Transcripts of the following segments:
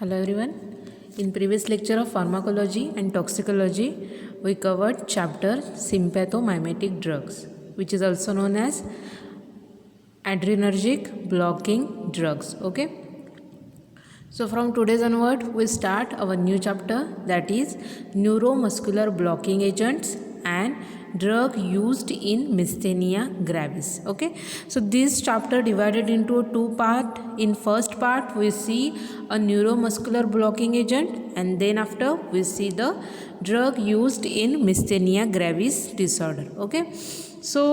Hello everyone. In previous lecture of pharmacology and toxicology, we covered chapter sympathomimetic drugs, which is also known as adrenergic blocking drugs. Okay. So from today's onward, we start our new chapter, that is neuromuscular blocking agents and drug used in myasthenia gravis. Okay, so this chapter divided into two part. In first part we see a neuromuscular blocking agent, and then after we see the drug used in myasthenia gravis disorder. Okay, so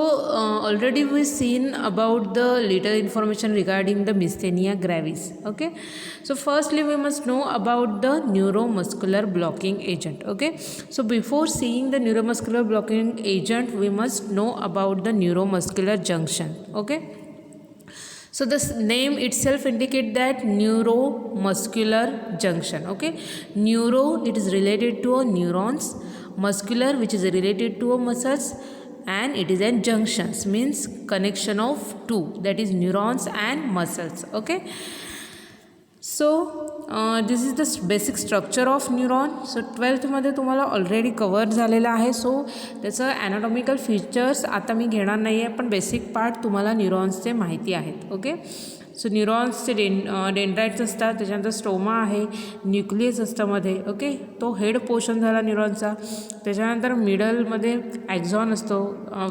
already we seen about the little information regarding the myasthenia gravis. Okay, so firstly we must know about the neuromuscular blocking agent. Okay, so before seeing the neuromuscular blocking agent, we must know about the neuromuscular junction. Okay, so this name itself indicate that neuromuscular junction. Okay, neuro, it is related to a neurons, muscular, which is related to a muscles, and it is a junctions, means connection of two, that is neurons and muscles. Okay, so this is the basic structure of neuron. So 12th मध्ये तुम्हाला already cover झालेला आहे. So त्याचं ॲनाटॉमिकल features आता मी घेणार नाही आहे, पण बेसिक पार्ट तुम्हाला न्यूरॉन्सचे माहिती आहेत. ओके, सो न्यूरॉन्सचे डेंड्राइट्स असतात, त्याच्यानंतर स्टोमा आहे, न्यूक्लियस असतं मध्ये. ओके, तो हेड पोर्शन झाला न्यूरॉनचा. त्याच्यानंतर मिडलमध्ये ॲक्झॉन असतो,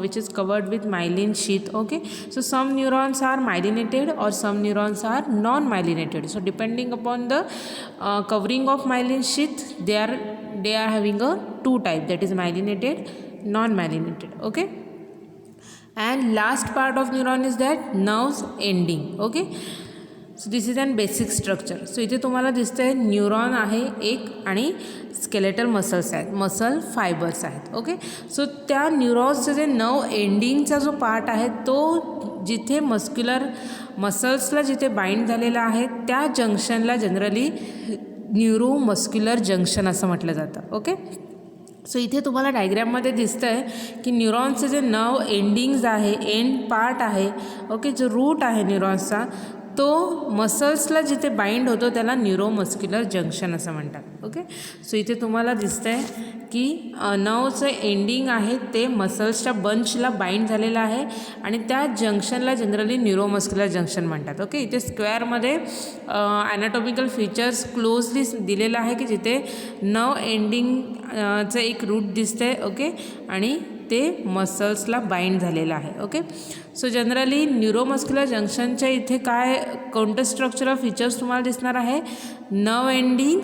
which is covered with myelin sheath. Okay, so some neurons are myelinated और some neurons are non myelinated. So depending upon the covering of myelin sheath, they are having a two type, that is myelinated, non myelinated. Okay, and last part of neuron is that nerves ending. Okay, so this is an basic structure. So इथे तुम्हाला दिसतंय neuron आहे एक आणि skeletal muscles आहेत, muscle fibres आहेत. Okay, so त्या न्यूरॉन्सचं जे नर्व एंडिंगचा जो पार्ट आहे तो जिथे मसल्सला जिथे बाइंड झालेला आहे त्या जंक्शनला जनरली न्यूरोमस्क्युलर जंक्शन असं म्हटलं जातं. ओके, सो इथे तुम्हाला डायग्रॅममध्ये दिसतं आहे की न्यूरॉन्सचे जे नर्व एंडिंग्ज आहे, एंड पार्ट आहे, ओके, जो रूट आहे न्यूरॉन्सचा तो मसल्सला जिथे बाइंड होतो त्याला न्यूरोमस्क्युलर जंक्शन असं म्हणतात. ओके, सो इथे तुम्हाला दिसतं आहे की नर्वचं एंडिंग आहे ते मसल्सच्या बंचला बाइंड झालेलं आहे आणि त्या जंक्शनला जनरली न्यूरोमस्क्युलर जंक्शन म्हणतात. ओके, इथे स्क्वेअरमध्ये ॲनाटॉमिकल फीचर्स क्लोजली दिलेलं आहे की जिथे नर्व एंडिंगचं एक रूट दिसतंय. ओके, आणि ते मसल्सला बाइंड झालेलं आहे. ओके, सो जनरली न्यूरोमस्क्युलर जंक्शनच्या इथे काय कोणतं स्ट्रक्चरल फीचर्स तुम्हाला दिसणार आहे, nerve ending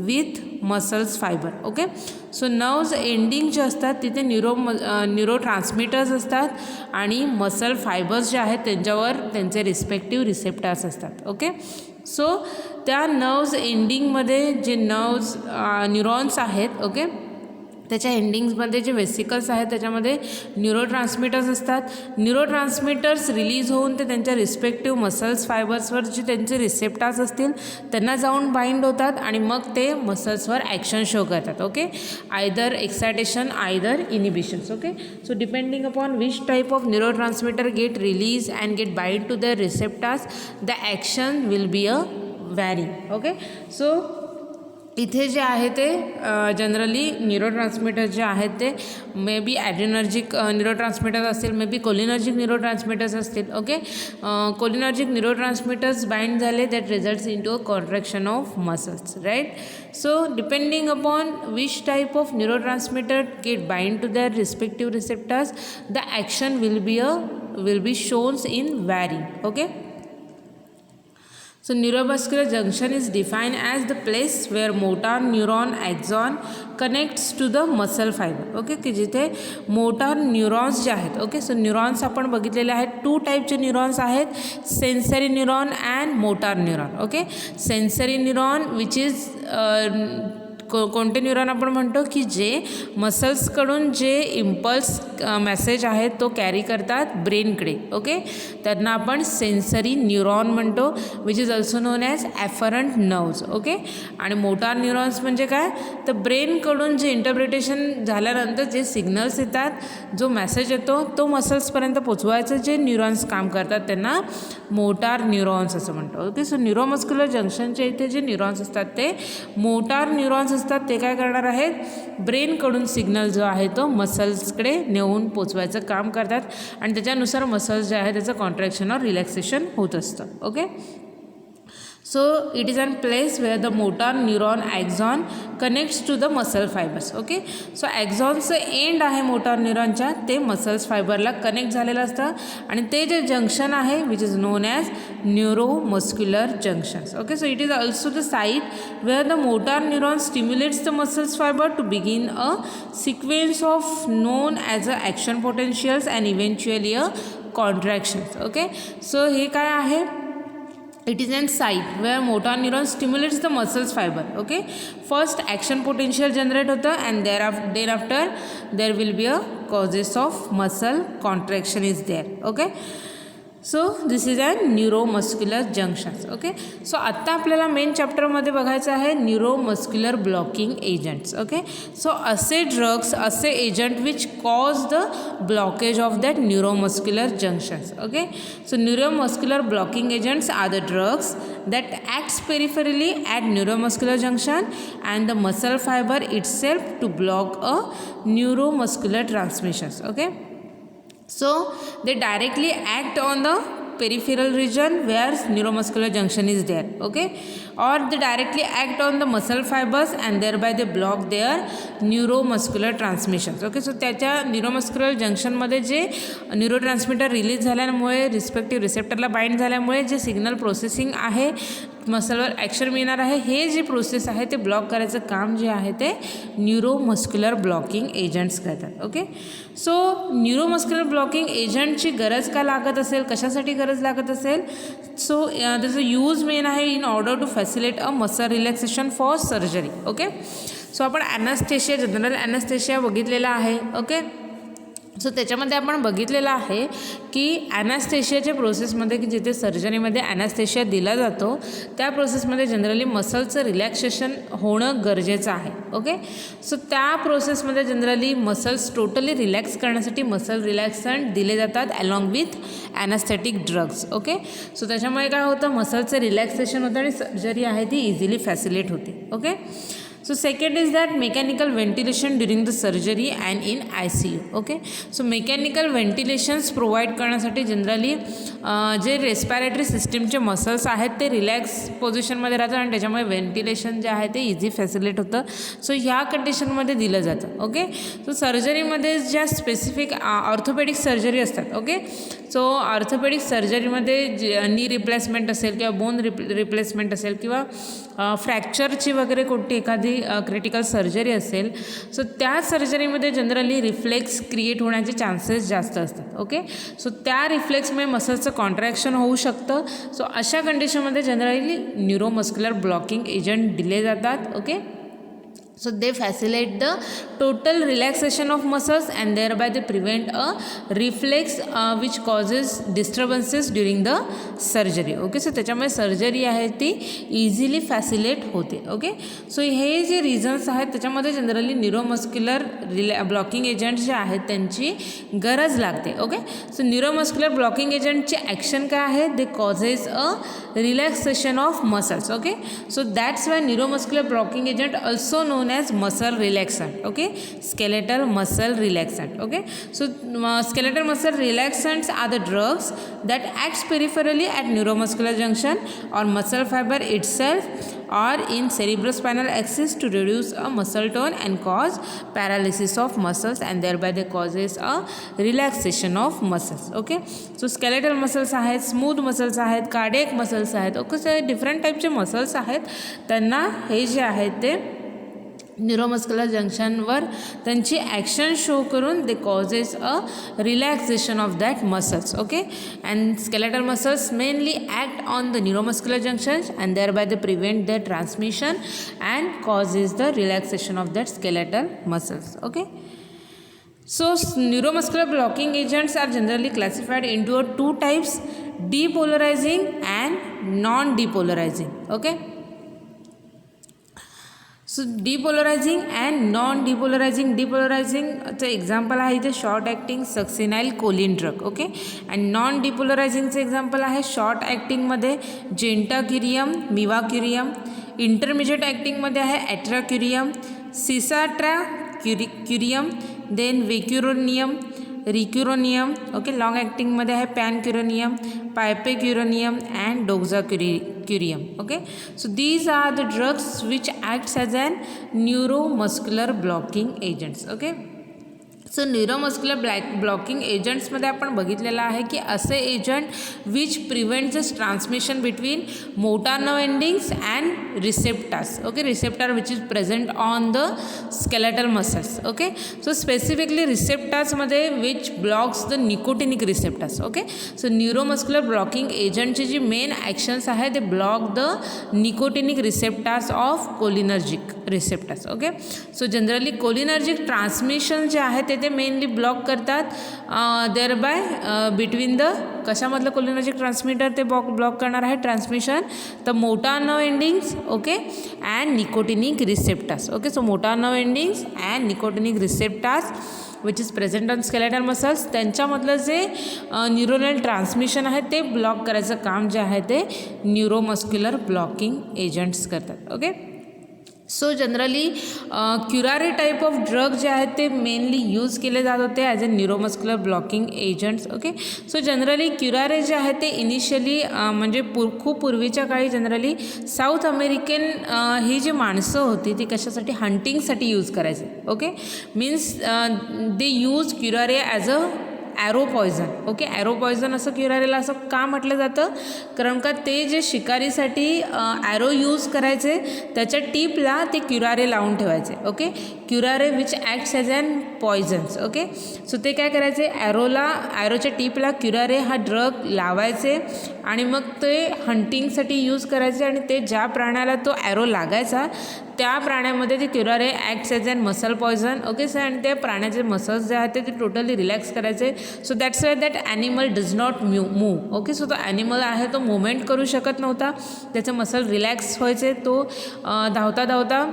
with muscles fibre. Okay, so nerves ending जे असतात तिथे न्यूरो ट्रान्समिटर्स असतात आणि मसल फायबर्स जे आहेत त्यांच्यावर त्यांचे रिस्पेक्टिव्ह रिसेप्टर्स असतात. ओके, सो त्या नर्व्स एंडिंगमध्ये जे न्यूरॉन्स आहेत, ओके, त्याच्या एंडिंग्समध्ये जे वेसिकल्स आहेत त्याच्यामध्ये न्यूरोट्रान्समिटर्स असतात. न्यूरोट्रान्समिटर्स रिलीज होऊन ते त्यांच्या रिस्पेक्टिव्ह मसल्स फायबर्सवर जे त्यांचे रिसेप्टर्स असतील त्यांना जाऊन बाइंड होतात आणि मग ते मसल्सवर ॲक्शन शो करतात. Okay, either excitation either inhibitions. Okay, so depending upon which type of neurotransmitter get release and get bind to the receptors, the action will be a varying. Okay, so इथे जे आहे ते generally न्यूरोट्रान्समिटर जे आहेत ते may be ॲड्रेनर्जिक neurotransmitters असतील, may be cholinergic neurotransmitters असतील. Okay, cholinergic neurotransmitters bind झाले that results in to a contraction of muscles, right. So depending upon which type of neurotransmitter get bind to their respective receptors, the action will be shown in varying. Okay, so neuromuscular junction is defined as the place where motor neuron axon connects to the muscle fiber. Okay, की जिथे motor neurons जे आहेत. Okay, so neurons आपण बघितलेले आहेत, to टाईपचे neurons आहेत, sensory neuron and motor neuron. Okay, sensory neuron which is कोणते न्यूरॉन आपण म्हणतो की जे मसल्सकडून जे इम्पल्स मेसेज आहे तो कॅरी करतात ब्रेनकडे. ओके, त्यांना आपण सेन्सरी न्यूरॉन म्हणतो, which is also known as afferent nerves. Okay, आणि मोटार न्यूरॉन्स म्हणजे काय, तर ब्रेनकडून जे इंटरप्रिटेशन झाल्यानंतर जे सिग्नल्स येतात, जो मेसेज येतो तो मसल्सपर्यंत पोचवायचं जे न्यूरॉन्स काम करतात त्यांना मोटार न्यूरॉन्स असं म्हणतो. ओके, सो न्यूरोमस्क्युलर जंक्शनच्या इथे जे न्यूरॉन्स असतात ते मोटार न्यूरॉन्स असतात. ते काय करणार आहेत, ब्रेनकडून सिग्नल जो आहे तो मसल्सकडे नेऊन पोचवायचं काम करतात आणि त्याच्यानुसार मसल्स जे आहे त्याचं कॉन्ट्रॅक्शन और रिलॅक्सेशन होत असतं. Okay, so it is a place where the motor neuron axon connects to the muscle fibers. okay, so axonचं एंड आहे मोटार न्यूरॉनच्या, ते मसल्स फायबरला कनेक्ट झालेलं असतं आणि ते जे जंक्शन आहे which is known as neuromuscular junctions. Okay, so it is also the site where the motor neuron stimulates the muscles fiber to begin a sequence of known as a action potentials and eventually a contractions. Okay, so हे काय आहे, it is an site where motor neuron stimulates the muscles fiber. Okay, first action potential generate होतं and thereafter there will be a causes of muscle contraction is there. Okay, so this is a neuromuscular junctions. Okay, so आत्ता आपल्याला main चॅप्टरमध्ये बघायचं आहे neuromuscular blocking agents. Okay, so असे drugs, असे agent which cause the blockage of that neuromuscular junctions. Okay, so neuromuscular blocking agents are the drugs that acts peripherally at neuromuscular junction and the muscle fiber itself to block a neuromuscular transmissions. Okay, so they directly act on the peripheral region where neuromuscular junction is there. Okay, or they directly act on the muscle fibers and thereby they block their neuromuscular transmissions. Okay, so त्याच्या neuromuscular जंक्शनमध्ये जे neurotransmitter release झाल्यामुळे respective रिसेप्टरला bind झाल्यामुळे जे signal processing आहे, मसलवर action मिळणार आहे, हे जे प्रोसेस आहे ते ब्लॉक करायचं काम जे आहे ते न्यूरोमस्क्युलर ब्लॉकिंग एजंट्स करतात. ओके, सो न्यूरोमस्क्युलर ब्लॉकिंग एजंटची गरज का लागत असेल, कशासाठी गरज लागत असेल, सो त्याचं यूज मेन आहे in order to facilitate a muscle relaxation for surgery. Okay, so आपण ॲनास्थेशिया, जनरल ॲनास्थेशिया बघितलेला आहे. ओके, सो त्याच्यामध्ये आपण बघितलेलं आहे की ॲनास्थेशियाच्या प्रोसेसमध्ये की जिथे सर्जरीमध्ये ॲनास्थेशिया दिला जातो त्या प्रोसेसमध्ये जनरली मसलचं रिलॅक्सेशन होणं गरजेचं आहे. ओके, सो त्या प्रोसेसमध्ये जनरली मसल्स टोटली रिलॅक्स करण्यासाठी मसल रिलॅक्संट दिले जातात along with anaesthetic drugs. Okay, so त्याच्यामुळे काय होतं, मसलचं रिलॅक्सेशन होतं आणि सर्जरी आहे ती इझिली फॅसिलिट होते. Okay, so second is that mechanical ventilation during the surgery and in ICU. Okay, so mechanical ventilations provide करण्यासाठी जनरली जे रेस्पिरेटरी सिस्टीमचे मसल्स आहेत ते रिलॅक्स पोझिशनमध्ये राहतात आणि त्याच्यामुळे व्हेंटिलेशन जे आहे ते इझी फॅसिलिट होतं. सो ह्या कंडिशनमध्ये दिलं जातं. ओके, सो सर्जरीमध्ये ज्या स्पेसिफिक ऑर्थोपेडिक सर्जरी असतात. ओके, सो ऑर्थोपेडिक सर्जरीमध्ये नी रिप्लेसमेंट असेल किंवा बोन रिप्लेसमेंट असेल किंवा फ्रॅक्चरची वगैरे कोणती एखादी क्रिटिकल सर्जरी असेल, सो त्या सर्जरीमध्ये जनरली रिफ्लेक्स क्रिएट होण्याचे चान्सेस जास्त असतात. ओके, सो त्या रिफ्लेक्समुळे मसल्सचं कॉन्ट्रॅक्शन होऊ शकतं. सो अशा कंडिशनमध्ये जनरली न्यूरोमस्क्युलर ब्लॉकिंग एजंट दिले जातात. Okay, so they facilitate the total relaxation of muscles and thereby they prevent a reflex which causes disturbances during the surgery. Okay, so त्याच्यामुळे surgery आहे ती इझिली फॅसिलेट होते. ओके, सो हे जे reasons आहेत त्याच्यामध्ये जनरली न्यूरोमस्क्युलर ब्लॉकिंग एजंट जे आहेत त्यांची गरज लागते. ओके, सो न्यूरोमस्क्युलर ब्लॉकिंग एजंटचे ॲक्शन काय आहे, they causes a relaxation of muscles. Okay, so that's why neuromuscular blocking agent also known as muscle relaxant. Okay, skeletal muscle relaxant. Okay, so skeletal muscle relaxants are the drugs that acts peripherally at neuromuscular junction or muscle fiber itself or in cerebrospinal axis to reduce a muscle tone and cause paralysis of muscles and thereby they causes a relaxation of muscles. Okay, so skeletal muscles आहेत, smooth muscles आहेत, cardiac muscles आहेत. Okay, so different टाईपचे muscles आहेत, त्यांना हे जे आहेत ते न्यूरोमस्क्युलर जंक्शनवर त्यांची ॲक्शन शो करून they causes a relaxation of that muscles. Okay, and skeletal muscles mainly act on the neuromuscular junctions and thereby they prevent the transmission and causes the relaxation of that skeletal muscles. Okay, so neuromuscular blocking agents are generally classified into two types, depolarizing and non-depolarizing. Okay, so depolarizing and non-depolarizing. Depolarizing चं example आहे इथे short acting succinyl choline drug. Okay, and non डिपोलरायझिंगचं example आहे short ॲक्टिंगमध्ये gantacurium, mivacurium. Intermediate ॲक्टिंगमध्ये आहे atracurium, cisatracurium, then vecuronium, rocuronium. Okay, long ॲक्टिंगमध्ये आहे pancuronium, pipecuronium and doxacurium. Okay, so these are the drugs which acts as an neuromuscular blocking agents. Okay, so neuromuscular blocking एजंट्समध्ये आपण बघितलेलं आहे की असे agent which prevent the transmission between motor nerve endings and receptors. Okay, receptor which is present on the skeletal muscles. Okay, so specifically रिसेप्टार्समध्ये which blocks the nicotinic receptors. Okay, so neuromuscular blocking एजंटची जी main actions आहे ते block the nicotinic receptors of cholinergic receptors. Okay, so generally cholinergic transmission जे आहे ते mainly block करतात. Thereby between the कशामधलं कोलिनर्जिक ट्रान्समीटर ते ब्लॉक करणार आहे transmission the motor nerve endings. Okay, and nicotinic receptors. Okay, so motor nerve endings and nicotinic receptors which is present on skeletal muscles त्यांच्यामधलं जे neuronal transmission आहे ते block करायचं काम जे आहे ते न्यूरोमस्क्युलर ब्लॉकिंग एजंट्स करतात. Okay, so generally curare type of drug जे आहेत ते मेनली यूज केले जात होते as a neuromuscular blocking agents. Okay, so generally curare जे आहेत ते इनिशियली म्हणजे खूप पूर्वीच्या काळी जनरली साऊथ अमेरिकन ही जी माणसं होती ती कशासाठी हंटिंगसाठी यूज करायचे. Okay, means they use curare as a arrow poison. Okay, arrow poison असं क्युरारेला असं का म्हटलं जातं कारण का ते जे शिकारीसाठी ॲरो यूज करायचे त्याच्या टीपला ते क्युरारे लावून ठेवायचे. Okay, curare which acts as an poisons. Okay, so ते काय करायचे ॲरोच्या टीपला क्युरारे हा ड्रग लावायचे आणि मग ते हंटिंगसाठी यूज करायचे आणि ते ज्या प्राण्याला तो ॲरो लागायचा त्या प्राण्यामध्ये ते curare acts as an muscle poison. Okay, sir आणि त्या प्राण्याचे मसल्स जे आहेत ते टोटली रिलॅक्स करायचे. So that's why that animal does not move. Okay, so तो ॲनिमल आहे तो मुवमेंट करू शकत नव्हता, त्याचे मसल रिलॅक्स व्हायचे, तो धावता धावता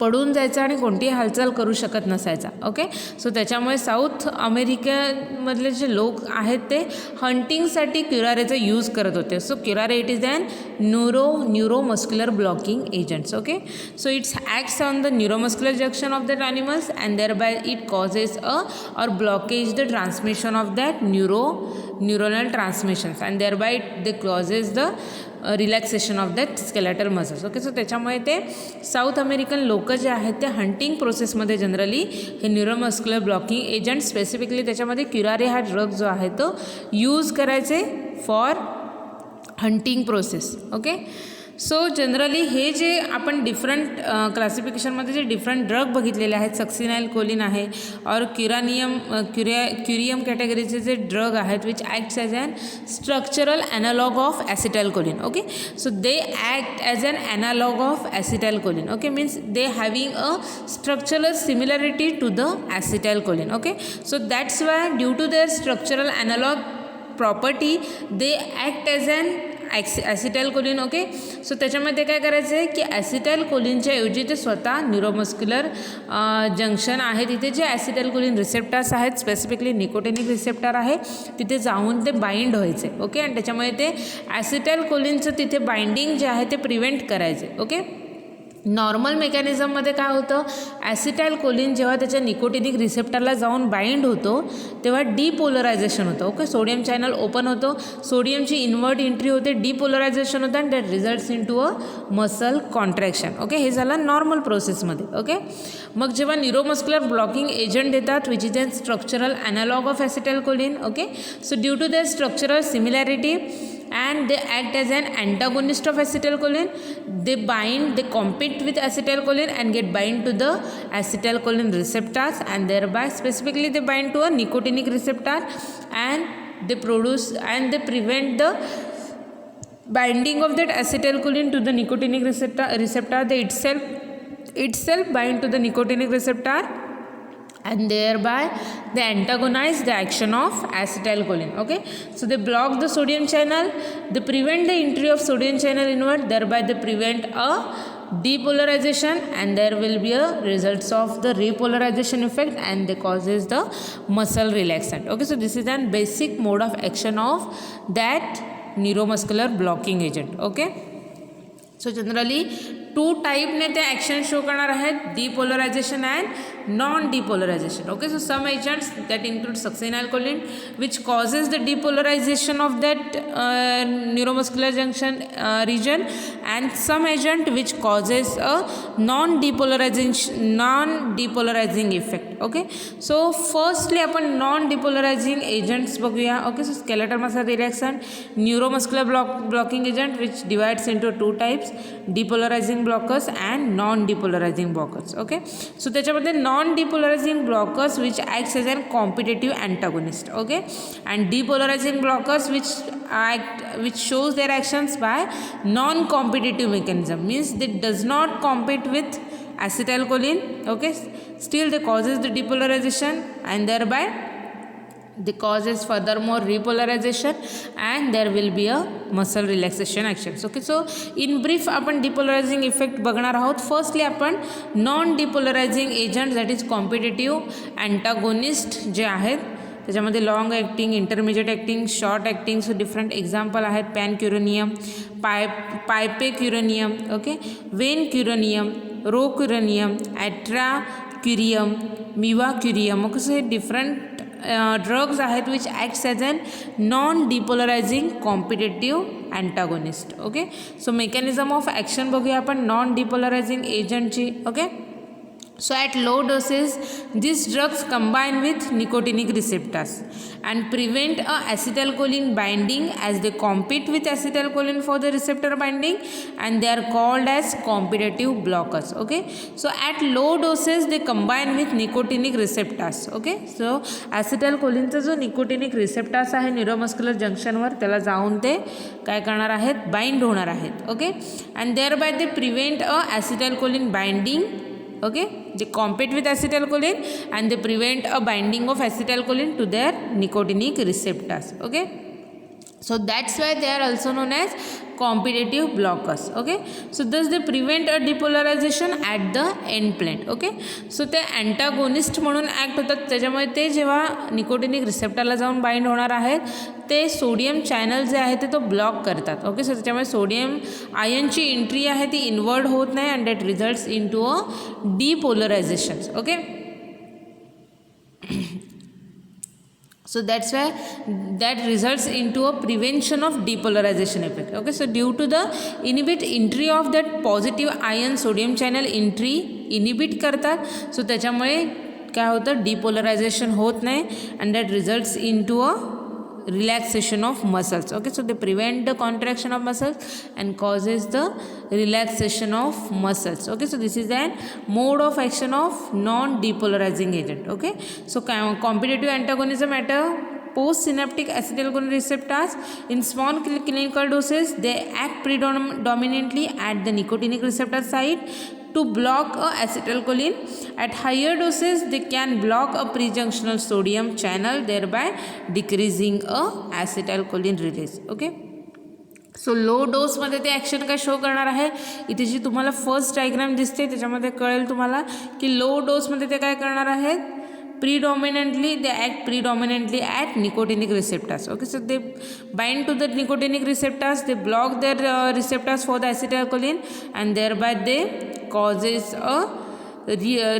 पडून जायचा आणि कोणतीही हालचाल करू शकत नसायचा. ओके, सो त्याच्यामुळे साऊथ अमेरिकेमधले जे लोक आहेत ते हंटिंगसाठी क्युरारेचा यूज करत होते. So curare it is an neuromuscular blocking agents. Okay, so it's acts on the neuromuscular junction of that animals and thereby it causes or blockage the transmission of that neuronal transmissions and thereby they causes the relaxation of that skeletal muscles. Okay, so त्याच्यामुळे ते south American लोक जे आहेत ते hunting प्रोसेसमध्ये generally हे neuromuscular blocking agent specifically त्याच्यामध्ये curare हा ड्रग जो आहे तो यूज करायचे for hunting process. Okay, so generally हे जे आपण डिफरंट क्लासिफिकेशनमध्ये जे डिफरंट ड्रग बघितलेले आहेत सक्सिनाइल कोलिन आहे और क्युरियम कॅटेगरीचे जे ड्रग आहेत which acts as an structural analogue of acetyl choline. Okay, so they act as an analogue of acetyl choline. Okay, means they having a structural similarity to the acetyl choline. Okay, so that's why due to their structural analogue property they act as an acetyl choline. Okay, so त्याच्यामध्ये काय करायचं आहे की ॲसिटाइल कोलिनच्या ऐवजी ते स्वतः neuromuscular junction आहे तिथे जे ॲसिटाइल कोलिन रिसेप्टार्स आहेत स्पेसिफिकली निकोटिनिक रिसेप्टार आहे तिथे जाऊन ते बाइंड व्हायचे. ओके, आणि त्याच्यामुळे ते ॲसिटाइल कोलिनचं तिथे बाइंडिंग जे आहे ते प्रिव्हेंट करायचे. ओके, नॉर्मल मेकॅनिझममध्ये काय होतं ॲसिटाइल कोलिन जेव्हा त्याच्या निकोटिनिक रिसेप्टरला जाऊन बाइंड होतो तेव्हा डिपोलरायझेशन होतं. ओके, सोडियम चॅनल ओपन होतो, सोडियमची इनवर्ट एंट्री होते, डिपोलरायझेशन होतं and that results in to a muscle contraction. Okay, हे झालं नॉर्मल प्रोसेसमध्ये. ओके, मग जेव्हा न्यूरोमस्क्युलर ब्लॉकिंग एजंट देतात which is an structural analogue of acetyl choline. Okay, so due to that structural similarity and they act as an antagonist of acetylcholine. They compete with acetylcholine and get bind to the acetylcholine receptors, and thereby specifically they bind to a nicotinic receptor, and they prevent the binding of that acetylcholine to the nicotinic receptor. They itself bind to the nicotinic receptor, and thereby they antagonize the action of acetylcholine. Okay, so they block the sodium channel, they prevent the entry of sodium channel inward, thereby they prevent a depolarization, and there will be a results of the repolarization effect, and they causes the muscle relaxant. Okay, so this is an basic mode of action of that neuromuscular blocking agent. Okay, so generally two टाइपने ते action show करणार आहेत, depolarization and non depolarization. Okay, so some agents that include succinylcholine which causes the depolarization of that neuromuscular junction region, and some agent which causes a non depolarizing effect. Okay, so firstly आपण non depolarizing agents बघूया. Okay, so skeletal muscle relaxant, neuromuscular blocking agent which divides into two types, depolarizing blockers and non depolarizing blockers. Okay, so त्याच्यामध्ये non depolarizing blockers which acts as a competitive antagonist. Okay, and depolarizing blockers which shows their actions by non competitive mechanism, means they does not compete with acetylcholine. Okay, still they causes the depolarization, and thereby they causes furthermore repolarization, and there will be a muscle relaxation actions. Okay, so in brief आपण depolarizing effect बघणार आहोत. Firstly आपण non depolarizing agent that is competitive antagonist जे आहेत त्याच्यामध्ये long acting, intermediate acting, short acting. So different example आहेत pancuronium, pipecuronium, okay, vecuronium, rocuronium, atracurium, mivacurium. Okay, so हे different drugs आहेत which acts as an non depolarizing competitive antagonist. Okay, so mechanism of action बघूया आपण non depolarizing एजंटची. Okay, so at low doses these drugs combine with nicotinic receptors and prevent a acetylcholine binding as they compete with acetylcholine for the receptor binding, and they are called as competitive blockers. Okay, so at low doses they combine with nicotinic receptors. Okay, so acetylcholine चा जो nicotinic receptors आहे neuromuscular जंक्शनवर त्याला जाऊन ते काय करणार आहेत, बाइंड होणार आहेत. Okay, and thereby they prevent a acetylcholine binding. Okay, they compete with acetylcholine and they prevent a binding of acetylcholine to their nicotinic receptors. Okay, so that's why they are also known as competitive blockers. Okay, so thus they prevent a depolarization at the end plate. Okay, so ते antagonist म्हणून act होतात, त्याच्यामुळे ते जेव्हा nicotinic रिसेप्टरला जाऊन bind होणार आहेत ते सोडियम चॅनल जे आहे ते तो ब्लॉक करतात. ओके, सो त्याच्यामुळे सोडियम आयनची एंट्री आहे ती इनवर्ड होत नाही, and that results in to a depolarization. Okay, so that's why that results into a prevention of depolarization effect. Okay, so due to the inhibit entry of that positive ion sodium channel entry inhibit करतात, so त्याच्यामुळे काय होतं, depolarization होत नाही, and that results into a relaxation of muscles. Okay, so they prevent the contraction of muscles and causes the relaxation of muscles. Okay, so this is an mode of action of non depolarizing agent. Okay, so competitive antagonism at a postsynaptic acetylcholine receptors in small clinical doses they act predominantly at the nicotinic receptor site to block a acetylcholine. At higher doses they can block a prejunctional sodium channel, thereby decreasing a acetylcholine release. Okay, so low डोसमध्ये ते action काय show करणार आहे, इथे जी तुम्हाला first diagram दिसते त्याच्यामध्ये कळेल तुम्हाला की लो डोसमध्ये ते काय करणार आहेत, predominantly they act predominantly at nicotinic receptors. Okay, so they bind to the nicotinic receptors, they block their receptors for the acetylcholine, and thereby they causes a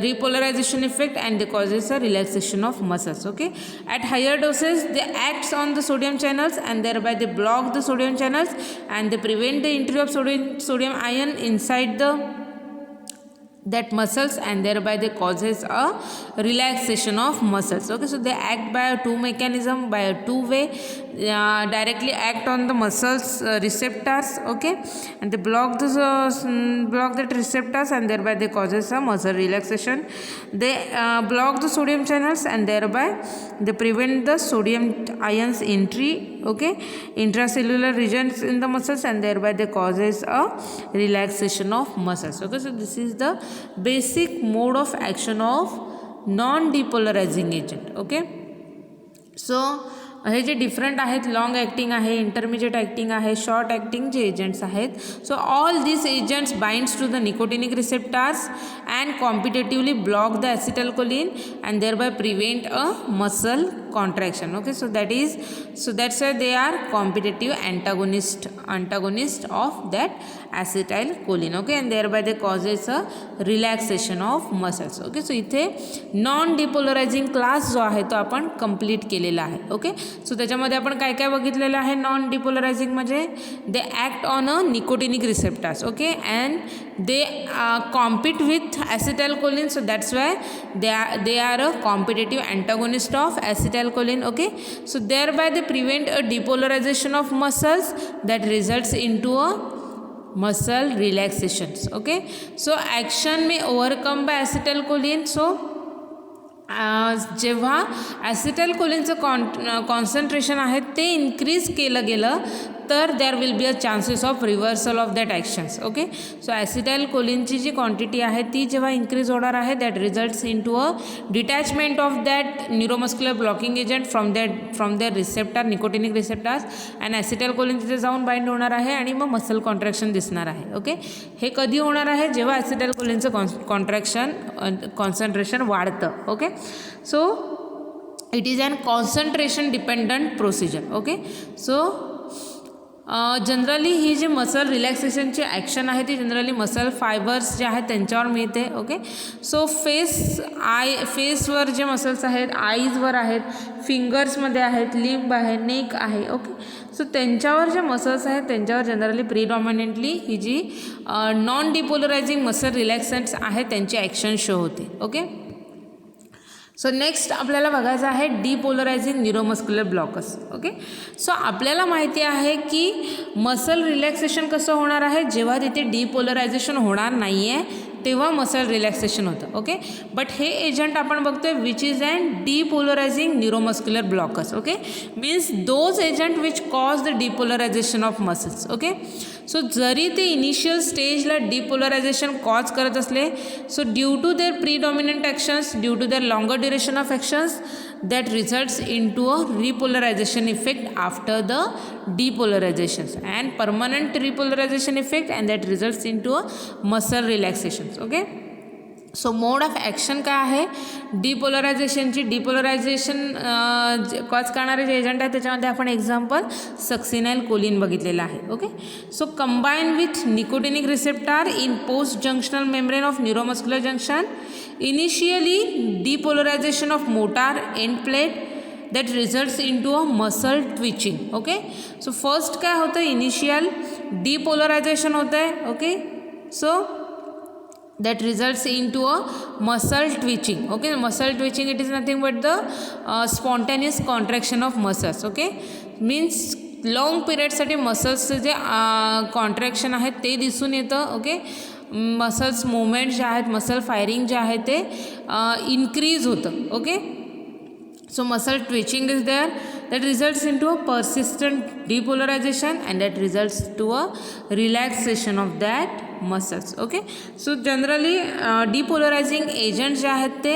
repolarization effect, and they causes a relaxation of muscles. Okay, at higher doses they acts on the sodium channels, and thereby they block the sodium channels, and they prevent the entry of sodium ion inside the that muscles and thereby they causes a relaxation of muscles. Okay, so they act by a two mechanism, by a two way, directly act on the muscles receptors. Okay, and they block that receptors and thereby they causes a muscle relaxation. They block the sodium channels and thereby they prevent the sodium ions entry, okay, intracellular regions in the muscles, and thereby they causes a relaxation of muscles. Okay, so this is the basic mode of action of non-depolarizing agent. Okay, so हे जे different आहेत, long acting आहे, intermediate acting आहे, short acting जे agents आहेत. So all this agents binds to the nicotinic receptors and competitively block the acetylcholine and thereby prevent a muscle contraction. Okay, so that's why they are competitive antagonist of that acetylcholine. Okay, and thereby they causes a relaxation of muscles. Okay, so इथे non डिपोलरायझिंग class जो आहे तो आपण complete केलेला आहे. Okay, so त्याच्यामध्ये आपण काय काय बघितलेलं आहे. नॉन डिपोलरायझिंग म्हणजे they act on a nicotinic receptors. Okay, and they compete with acetylcholine, so that's why they are a competitive antagonist of acetylcholine. Okay, so thereby they prevent a depolarization of muscles that results into a muscle relaxations. Okay, so action may overcome by acetylcholine. So जेव्हा ॲसिटाइलकोलिनचं concentration आहे ते increase केलं गेलं तर there will be a chances of reversal of that actions. Okay, so ॲसिटाइलकोलिनची जी quantity आहे ती जेव्हा इन्क्रीज होणार आहे that results in to a detachment of that neuromuscular blocking agent from their receptor, nicotinic receptors, and acetylcholine तिथे जाऊन bind होणार आहे आणि मग मसल कॉन्ट्रॅक्शन दिसणार आहे. ओके, हे कधी होणार आहे जेव्हा ॲसिटाइलकोलिनचं कॉन्सन्ट्रेशन वाढतं. Okay, so it is an concentration dependent procedure. Okay, so generally ही जी मसल रिलॅक्सेशनची ॲक्शन आहे ती जनरली मसल फायबर्स जे आहेत त्यांच्यावर मिळते. ओके, सो फेसवर जे मसल्स आहेत, आईजवर आहेत, फिंगर्समध्ये आहेत, लिंब आहे, नेक आहे. ओके, सो त्यांच्यावर जे मसल्स आहेत त्यांच्यावर जनरली प्रिडॉमिनंटली ही जी नॉन डिपोलरायझिंग मसल रिलॅक्संट्स आहेत त्यांची ॲक्शन शो होते. ओके, सो नेक्स्ट आपल्याला बघायचं आहे डिपोलरायझिंग न्यूरोमस्क्युलर ब्लॉकर्स. ओके, सो आपल्याला माहिती आहे की मसल रिलॅक्सेशन कसं होणार आहे जेव्हा तिथे डिपोलरायझेशन होणार नाही आहे तेव्हा मसल रिलॅक्सेशन होतं. ओके, बट हे एजंट आपण बघतोय which is and depolarizing neuromuscular blockers. Okay, means those agent which cause the depolarization of muscles. Okay, so जरी ते इनिशियल स्टेजला डिपोलरायझेशन कॉज करत असले, so due to their predominant actions, due to their longer duration of actions, that results into a repolarization effect after the depolarizations and permanent repolarization effect, and that results into a muscle relaxations. Okay, so mode of action काय आहे डिपोलरायझेशनची. डिपोलरायझेशन cause करणारे जे agent आहे त्याच्यामध्ये आपण example succinylcholine बघितलेलं आहे. Okay, so combine with nicotinic receptor in post junctional membrane of neuromuscular junction, initially depolarization of motor end plate that results into a muscle twitching. Okay, so first काय होतं initial depolarization होतं आहे. Okay, so that results into a muscle twitching. Okay, muscle twitching, it is nothing but the spontaneous contraction of muscles. Okay, means long पिरियडसाठी मसल्सचं जे contraction आहे ते दिसून येतं. ओके, मसल्स मुवमेंट जे आहेत, मसल फायरिंग जे आहे ते इन्क्रीज होतं. Okay, so muscle twitching is there, that results into a persistent depolarization and that results to a relaxation of that muscles. Okay, so generally depolarizing agents जे आहेत ते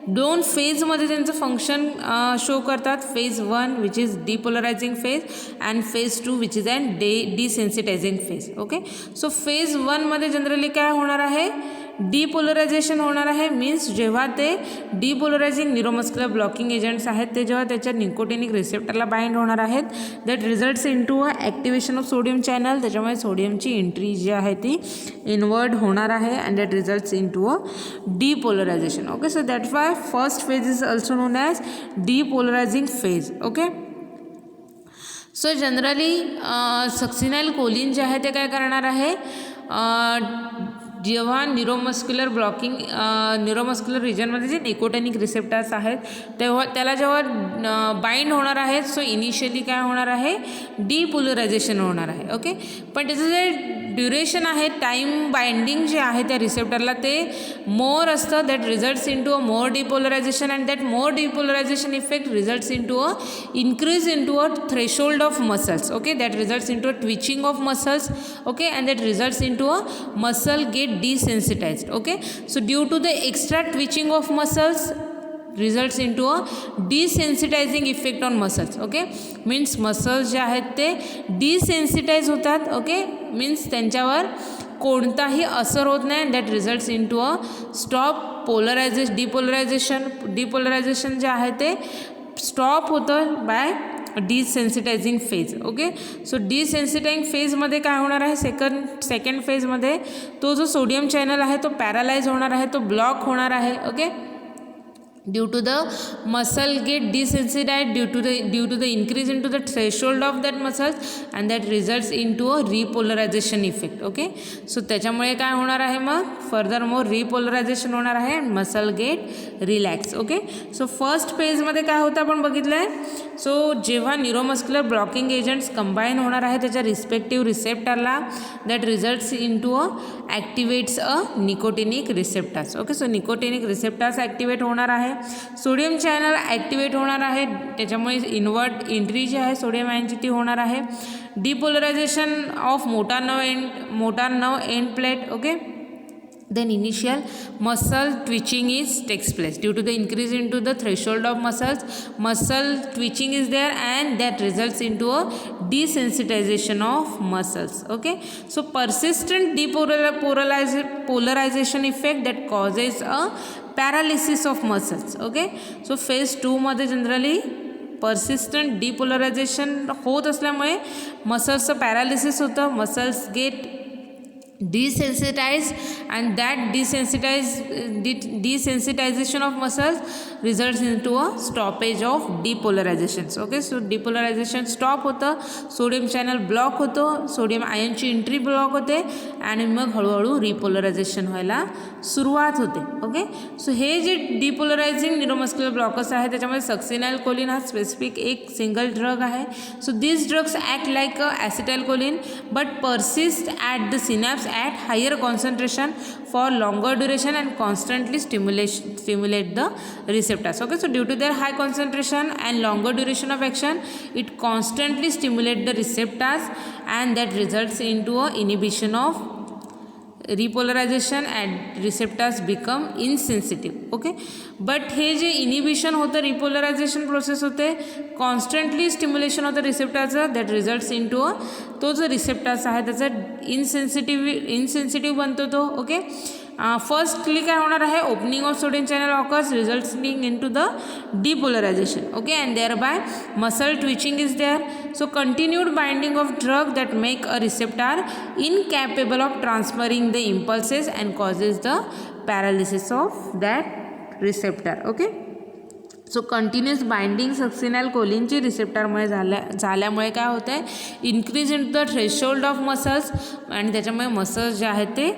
दोन फेजमध्ये त्यांचं फंक्शन शो करतात. Phase 1 which is depolarizing phase and phase 2 which is and desensitizing phase. Okay, so phase 1मध्ये generally काय होणार आहे डिपोलरायझेशन होणार आहे. मीन्स जेव्हा ते डिपोलरायझिंग न्यूरोमस्क्युलर ब्लॉकिंग एजंट्स आहेत ते जेव्हा त्याच्या निकोटिनिक रिसेप्टरला बाइंड होणार आहेत that results in to a activation of sodium channel. त्याच्यामुळे सोडियमची एंट्री जी आहे ती इनवर्ड होणार आहे and that results in to a depolarization. Okay, so that why first phase is also known as depolarizing phase. Okay, so generally succinylcholine जे आहे ते काय करणार आहे जेव्हा न्यूरोमस्क्युलर ब्लॉकिंग न्यूरोमस्क्युलर रिजनमध्ये जे निकोटिनिक रिसेप्टर्स आहेत तेव्हा त्याला जेव्हा बाइंड होणार आहेत सो इनिशियली काय होणार आहे डिपोलरायझेशन होणार आहे. ओके, पण त्याचं जे ड्युरेशन आहे टाईम बाइंडिंग जे आहे त्या रिसेप्टरला ते मोर असतं. That results in to a more depolarization and that more depolarization effect results in to a increase into a threshold of muscles. Okay, that results into a twitching of muscles. Okay, and that results into a muscle get desensitized. Okay, so due to the extra twitching of muscles results into a desensitizing effect on muscles. Okay, means muscles जे आहेत ते desensitize होतात. Okay, means त्यांच्यावर कोणताही असर होत नाही. That results in to a stop depolarization जे आहे ते स्टॉप होतं by desensitizing phase. Okay, so desensitizing फेजमध्ये काय होणार आहे सेकंड फेजमध्ये तो जो सोडियम चॅनल आहे तो पॅरालाइज होणार आहे, तो ब्लॉक होणार आहे. Okay, due to the muscle get desensitized due to the increase into the threshold of that muscles and that results into a repolarization effect. Okay, so त्याच्यामुळे काय होणार आहे मग फर्दर मोर रिपोलरायझेशन होणार आहे and muscle get relax. Okay, so first फेजमध्ये काय होतं आपण बघितलं आहे. सो जेव्हा न्यूरोमस्क्युलर ब्लॉकिंग एजंट्स कंबाईन होणार आहे त्याच्या रिस्पेक्टिव्ह रिसेप्टरला that results in to a activates a nicotinic receptors. Okay, so nicotinic receptors activate होणार आहे, सोडियम चॅनल ॲक्टिवेट होणार आहे, त्याच्यामुळे इन्वर्ट एंट्री जी आहे सोडियम आयनची ती होणार आहे. Depolarization of motor nerve end plate. Okay, then initial muscle twitching takes place due to the increase into the threshold of muscle twitching is there and that results into a desensitization of muscles. Okay, so persistent depolarization effect that causes a paralysis of muscles. Okay, so phase 2 मध्ये generally persistent depolarization होत असल्यामुळे मसल्सचं paralysis होतं, muscles get desensitized and that desensitization of muscles results into a stoppage of depolarizations. Okay, so depolarization stop होतं, sodium channel block होतो, sodium आयनची entry block होते आणि मग हळूहळू रिपोलरायझेशन व्हायला सुरुवात होते. ओके, सो हे जे डिपोलरायझिंग न्यूरोमस्क्युलर ब्लॉकर्स आहे त्याच्यामध्ये सक्सिनाइलकोलिन हा स्पेसिफिक एक सिंगल ड्रग आहे. So this drugs act like a acetylcholine but persist at the synapse at higher concentration for longer duration and constantly stimulate the receptors. Okay, so due to their high concentration and longer duration of action it constantly stimulate the receptors and that results into a inhibition of repolarization at receptors become insensitive. Okay, but हे जे inhibition होतं repolarization process होते constantly stimulation होतं रिसेप्टरचं that results in to तो जो receptors आहे त्याचा इनसेन्सिटिव्ह बनतो तो. ओके, फर्स्टली काय होणार आहे opening of sodium channel occurs resulting in to the depolarization. Okay, and thereby muscle twitching is there. So continued binding of drug that make a receptor incapable of transferring the impulses and causes the paralysis of that receptor. Okay, so continuous binding सक्सिनाइलकोलिनची रिसेप्टरमुळे झाल्यामुळे काय होतं आहे increase in the threshold of muscles आणि त्याच्यामुळे muscles जे आहेत ते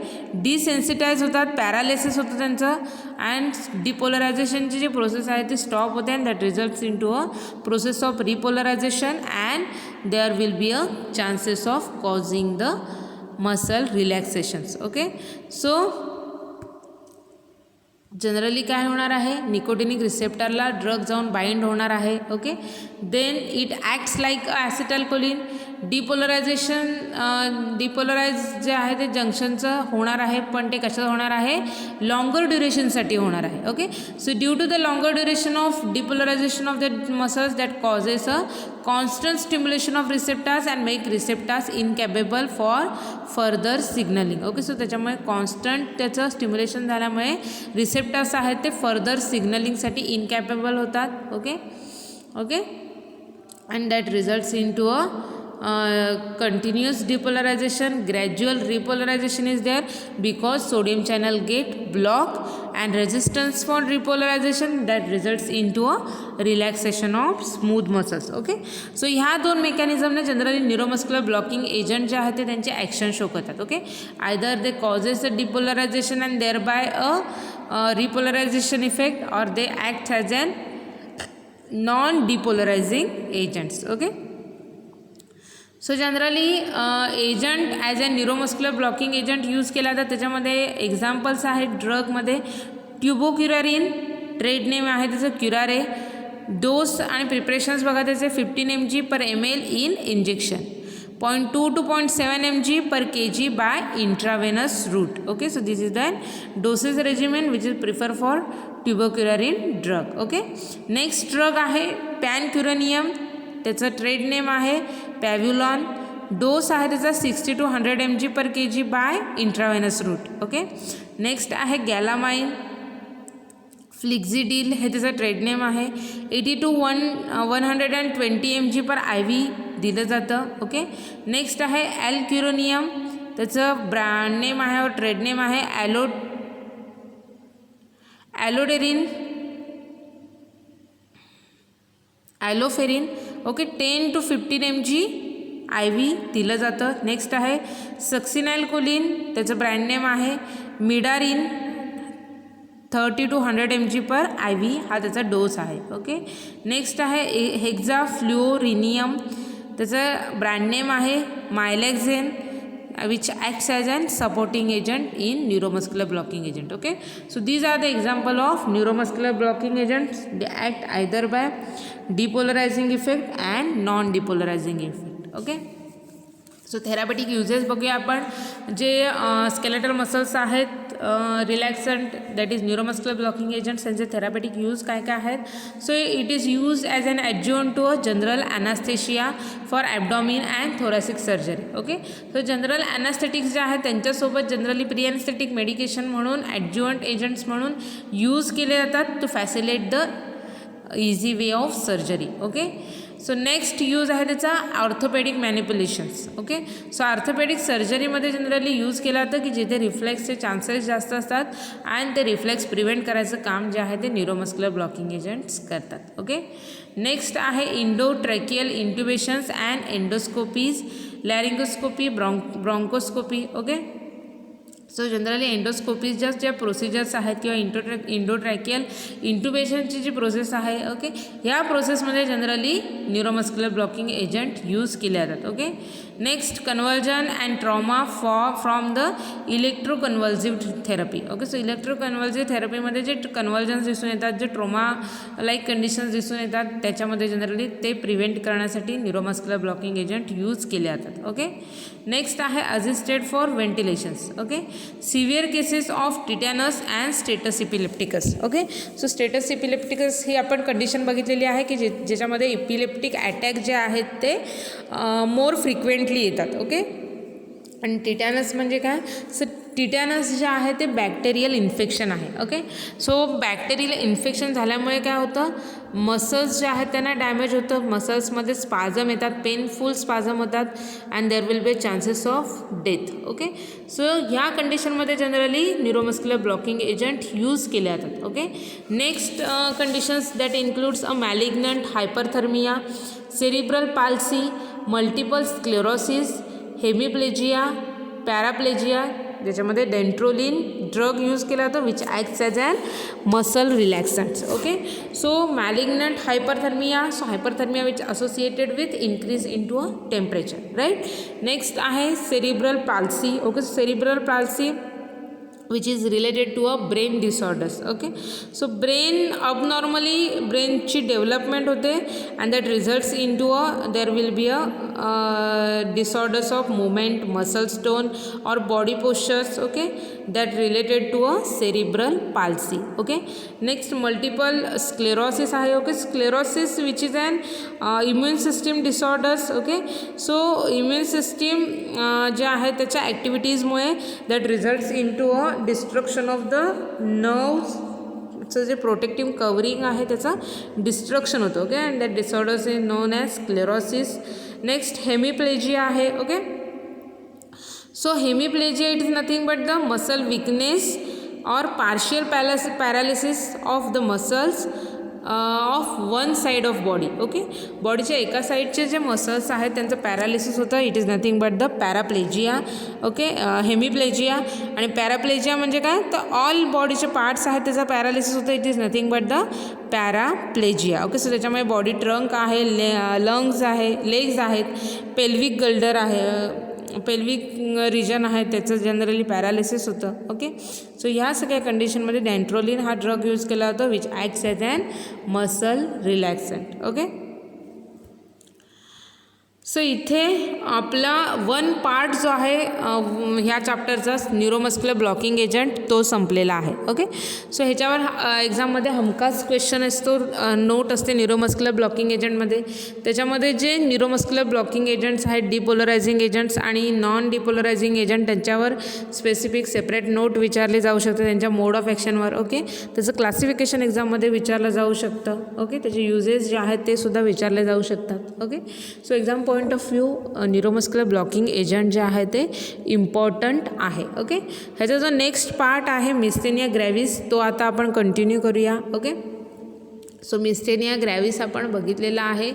डिसेन्सिटाईज होतात, पॅरालिसिस होतं त्यांचं अँड डिपोलरायझेशनची जी प्रोसेस आहे ती स्टॉप होते and that results in to a process of repolarization and there will be a chances of causing the muscle relaxations. Okay, so generally काय होणार आहे निकोटिनिक रिसेप्टरला ड्रग जाऊन बाइंड होणार आहे. Okay, then it acts like acetylcholine. Depolarize जे आहे ते जंक्शनचं होणार आहे पण ते कशाचं होणार आहे लॉंगर ड्युरेशनसाठी होणार आहे. Okay, so due to the longer duration of depolarization of the muscles that causes a constant stimulation of receptors and make receptors incapable for further signalling. Okay, so त्याच्यामुळे कॉन्स्टंट त्याचं स्टिम्युलेशन झाल्यामुळे receptors आहेत ते further सिग्नलिंगसाठी incapable होतात. Okay okay and that results in to a continuous depolarization. Gradual repolarization is there because sodium channel get blocked and resistance for repolarization that results into a relaxation of smooth muscles. Okay, so ह्या दोन मेकॅनिझमने generally neuromuscular blocking agent जे आहेत ते त्यांचे action show करतात. Okay, either they causes a depolarization and thereby a repolarization effect or they act as an non-depolarizing agents. Okay, so generally agent as a neuromuscular blocking agent use केला तर त्याच्यामध्ये examples आहेत ड्रगमध्ये ट्युबोक्युरारिन, trade name आहे त्याचं curare. Dose आणि preparations बघा त्याचे 15 mg/ml in injection, 0.2 to 0.7 mg/kg by intravenous route. Okay, so this is the dosage regimen which is preferred for tuberculin drug. Okay, next drug आहे पॅनक्युरेनियम, त्याचं ट्रेड नेम आहे पॅव्युलॉन. Dose आहे त्याचा 60 to 100 mg/kg by intravenous route. Okay, next आहे gallamine, फ्लिक्झिडिल हे त्याचं trade name आहे. 80 to 120 mg/IV दिलं जातं. ओके, नेक्स्ट आहे ॲलक्युरोनियम, त्याचं ब्रँड नेम आहे और ट्रेड नेम आहे ॲलोफेरिन. ओके, 10 to 15 mg/IV दिलं जातं. नेक्स्ट आहे सक्सिनाइलकोलिन, त्याचं ब्रँड नेम आहे मिडारिन, 30 to 100 mg/IV हा त्याचा डोस आहे. ओके, नेक्स्ट आहे हेक्झाफ्लुओरिनियम, त्याचं ब्रँड नेम आहे मायलेक्झेन which acts as an supporting agent in neuromuscular blocking agent. Okay, so these are the example of neuromuscular blocking agents. They act either by depolarizing effect and non depolarizing effect. Okay, so therapeutic uses बघूया आपण. जे skeletal muscles आहेत relaxant that is neuromuscular blocking agents, त्यांचे therapeutic use काय काय आहेत. So it is use as an adjuvant to a general anaesthesia for abdomen and thoracic surgery. Okay, so general anaesthetics जे आहेत त्यांच्यासोबत जनरली प्री ॲनेस्थेटिक मेडिकेशन म्हणून ॲड्ज्युएंट agents म्हणून use केले जातात to facilitate the easy way of surgery. Okay, so next use आहे त्याचा orthopaedic manipulations. Okay, so orthopaedic सर्जरीमध्ये जनरली यूज केला जातं की जिथे रिफ्लेक्सचे चान्सेस जास्त असतात आणि ते रिफ्लेक्स प्रिव्हेंट करायचं काम जे आहे ते न्यूरोमस्क्युलर ब्लॉकिंग एजंट्स करतात. ओके, नेक्स्ट आहे endotracheal intubations and endoscopies, laryngoscopy, bronchoscopy. Okay, so generally एंडोस्कोपीच्या ज्या प्रोसिजर्स आहेत किंवा इंडोट्रॅकियल इंट्युबेशनची जी प्रोसेस आहे, ओके, ह्या प्रोसेसमध्ये generally neuromuscular blocking agent use केले जातात. Okay, next convulsion and trauma from the electroconvulsive therapy. Okay, so electroconvulsive थेरपीमध्ये जे कन्व्हर्जन्स दिसून येतात, जे ट्रॉमा लाईक कंडिशन्स दिसून येतात, त्याच्यामध्ये जनरली ते प्रिव्हेंट करण्यासाठी न्यूरोमस्क्युलर ब्लॉकिंग एजंट यूज केले जातात. ओके, नेक्स्ट आहे assisted for ventilations. Okay, severe cases of tetanus and status epilepticus. Okay, so status epilepticus ही आपण कंडिशन बघितलेली आहे की ज्याच्यामध्ये इपिलेप्टिक अटॅक जे आहेत ते मोर फ्रिक्वेंटली येतात. ओके, आणि टिटॅनस म्हणजे काय, सो टिटॅनस जे आहे ते बॅक्टेरियल इन्फेक्शन आहे. ओके, सो बॅक्टेरियल इन्फेक्शन झाल्यामुळे काय होतं, मसल्स जे आहेत त्यांना डॅमेज होतं, मसल्समध्ये स्पाझम येतात, पेनफुल स्पाझम होतात and there will be chances of death. Okay, so ह्या कंडिशनमध्ये generally neuromuscular blocking agent use केले जातात. Okay, next conditions that includes a malignant hyperthermia, cerebral palsy, multiple sclerosis, hemiplegia, paraplegia, ज्याच्यामध्ये dantrolene drug use केला जातो which acts as an muscle relaxants. Okay, so malignant hyperthermia, so hyperthermia which associated with increase in to a temperature. Right, next आहे cerebral palsy. Okay, cerebral palsy which is related to a brain disorders. Okay, so brain abnormally brainची development होते and that results into a there will be a disorders of movement, muscle tone or body postures. Okay, that related to a cerebral palsy. Okay, next multiple sclerosis आहे. Okay, sclerosis which is an immune system disorders. Okay, so immune system जे आहे त्याच्या ॲक्टिव्हिटीजमुळे that results into a destruction of the नर्व्सचं जे protective covering आहे त्याचं destruction होतं. Okay, and that disorders is known as sclerosis. Next hemiplegia आहे. Okay, so hemiplegia it is nothing but the muscle weakness or partial paralysis of the muscles of one side of body. Okay, बॉडीच्या एका साईडचे जे muscles आहेत त्यांचं paralysis होतं. It is nothing but the paraplegia. Okay, hemiplegia. आणि पॅराप्लेजिया म्हणजे काय, तर ऑल बॉडीचे पार्ट्स आहेत त्याचा पॅरालिसिस होतं. It is nothing but the paraplegia. Okay, so त्याच्यामुळे बॉडी ट्रंक आहे, लंग्स आहे, लेग्स आहेत, पेल्विक गल्डर आहे, पेल्विक रिजन आहे, त्याचं जनरली पॅरालिसिस होतं. ओके, सो ह्या सगळ्या कंडिशनमध्ये डॅन्ट्रोलिन हा ड्रग यूज केला जातो which acts as an muscle relaxant. Okay, so इथे आपला वन पार्ट जो आहे ह्या चॅप्टरचा न्यूरोमस्क्युलर ब्लॉकिंग एजंट तो संपलेला आहे. ओके, सो ह्याच्यावर एक्झाममध्ये हमखास क्वेश्चन असतो, नोट असते न्यूरोमस्क्युलर ब्लॉकिंग एजंटमध्ये. त्याच्यामध्ये जे न्यूरोमस्क्युलर ब्लॉकिंग एजंट्स आहेत, डिपोलरायझिंग एजंट्स आणि नॉन डिपोलरायझिंग एजंट, त्यांच्यावर स्पेसिफिक सेपरेट नोट विचारले जाऊ शकते त्यांच्या मोड ऑफ ॲक्शनवर. ओके, त्याचं क्लासिफिकेशन एक्झाममध्ये विचारलं जाऊ शकतं. ओके, त्याचे युजेस जे आहेत ते सुद्धा विचारले जाऊ शकतात. Okay, so exam point of view neuromuscular blocking agent जे आहे ते इम्पॉर्टंट आहे. ओके, ह्याचा जो नेक्स्ट पार्ट आहे मिस्थेनिया ग्रॅव्हिस तो आता आपण कंटिन्यू करूया. ओके, सो मिस्थेनिया ग्रॅव्हिस आपण बघितलेला आहे.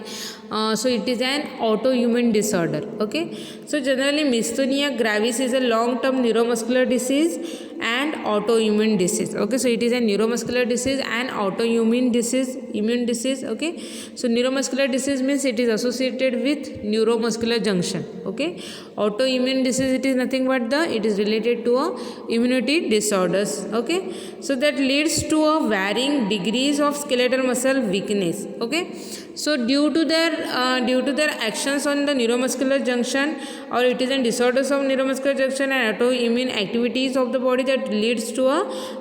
So it is an autoimmune disorder. Okay, so generally myasthenia gravis is a long term neuromuscular disease and autoimmune disease. Okay, so it is a neuromuscular disease and autoimmune disease, immune disease. Okay, so neuromuscular disease means it is associated with neuromuscular junction. Okay, autoimmune disease, it is nothing but it is related to a immunity disorders. Okay, so that leads to a varying degrees of skeletal muscle weakness. Okay, so due to their actions on the neuromuscular junction, or it is a disorders of neuromuscular junction and autoimmune activities of the body that leads to a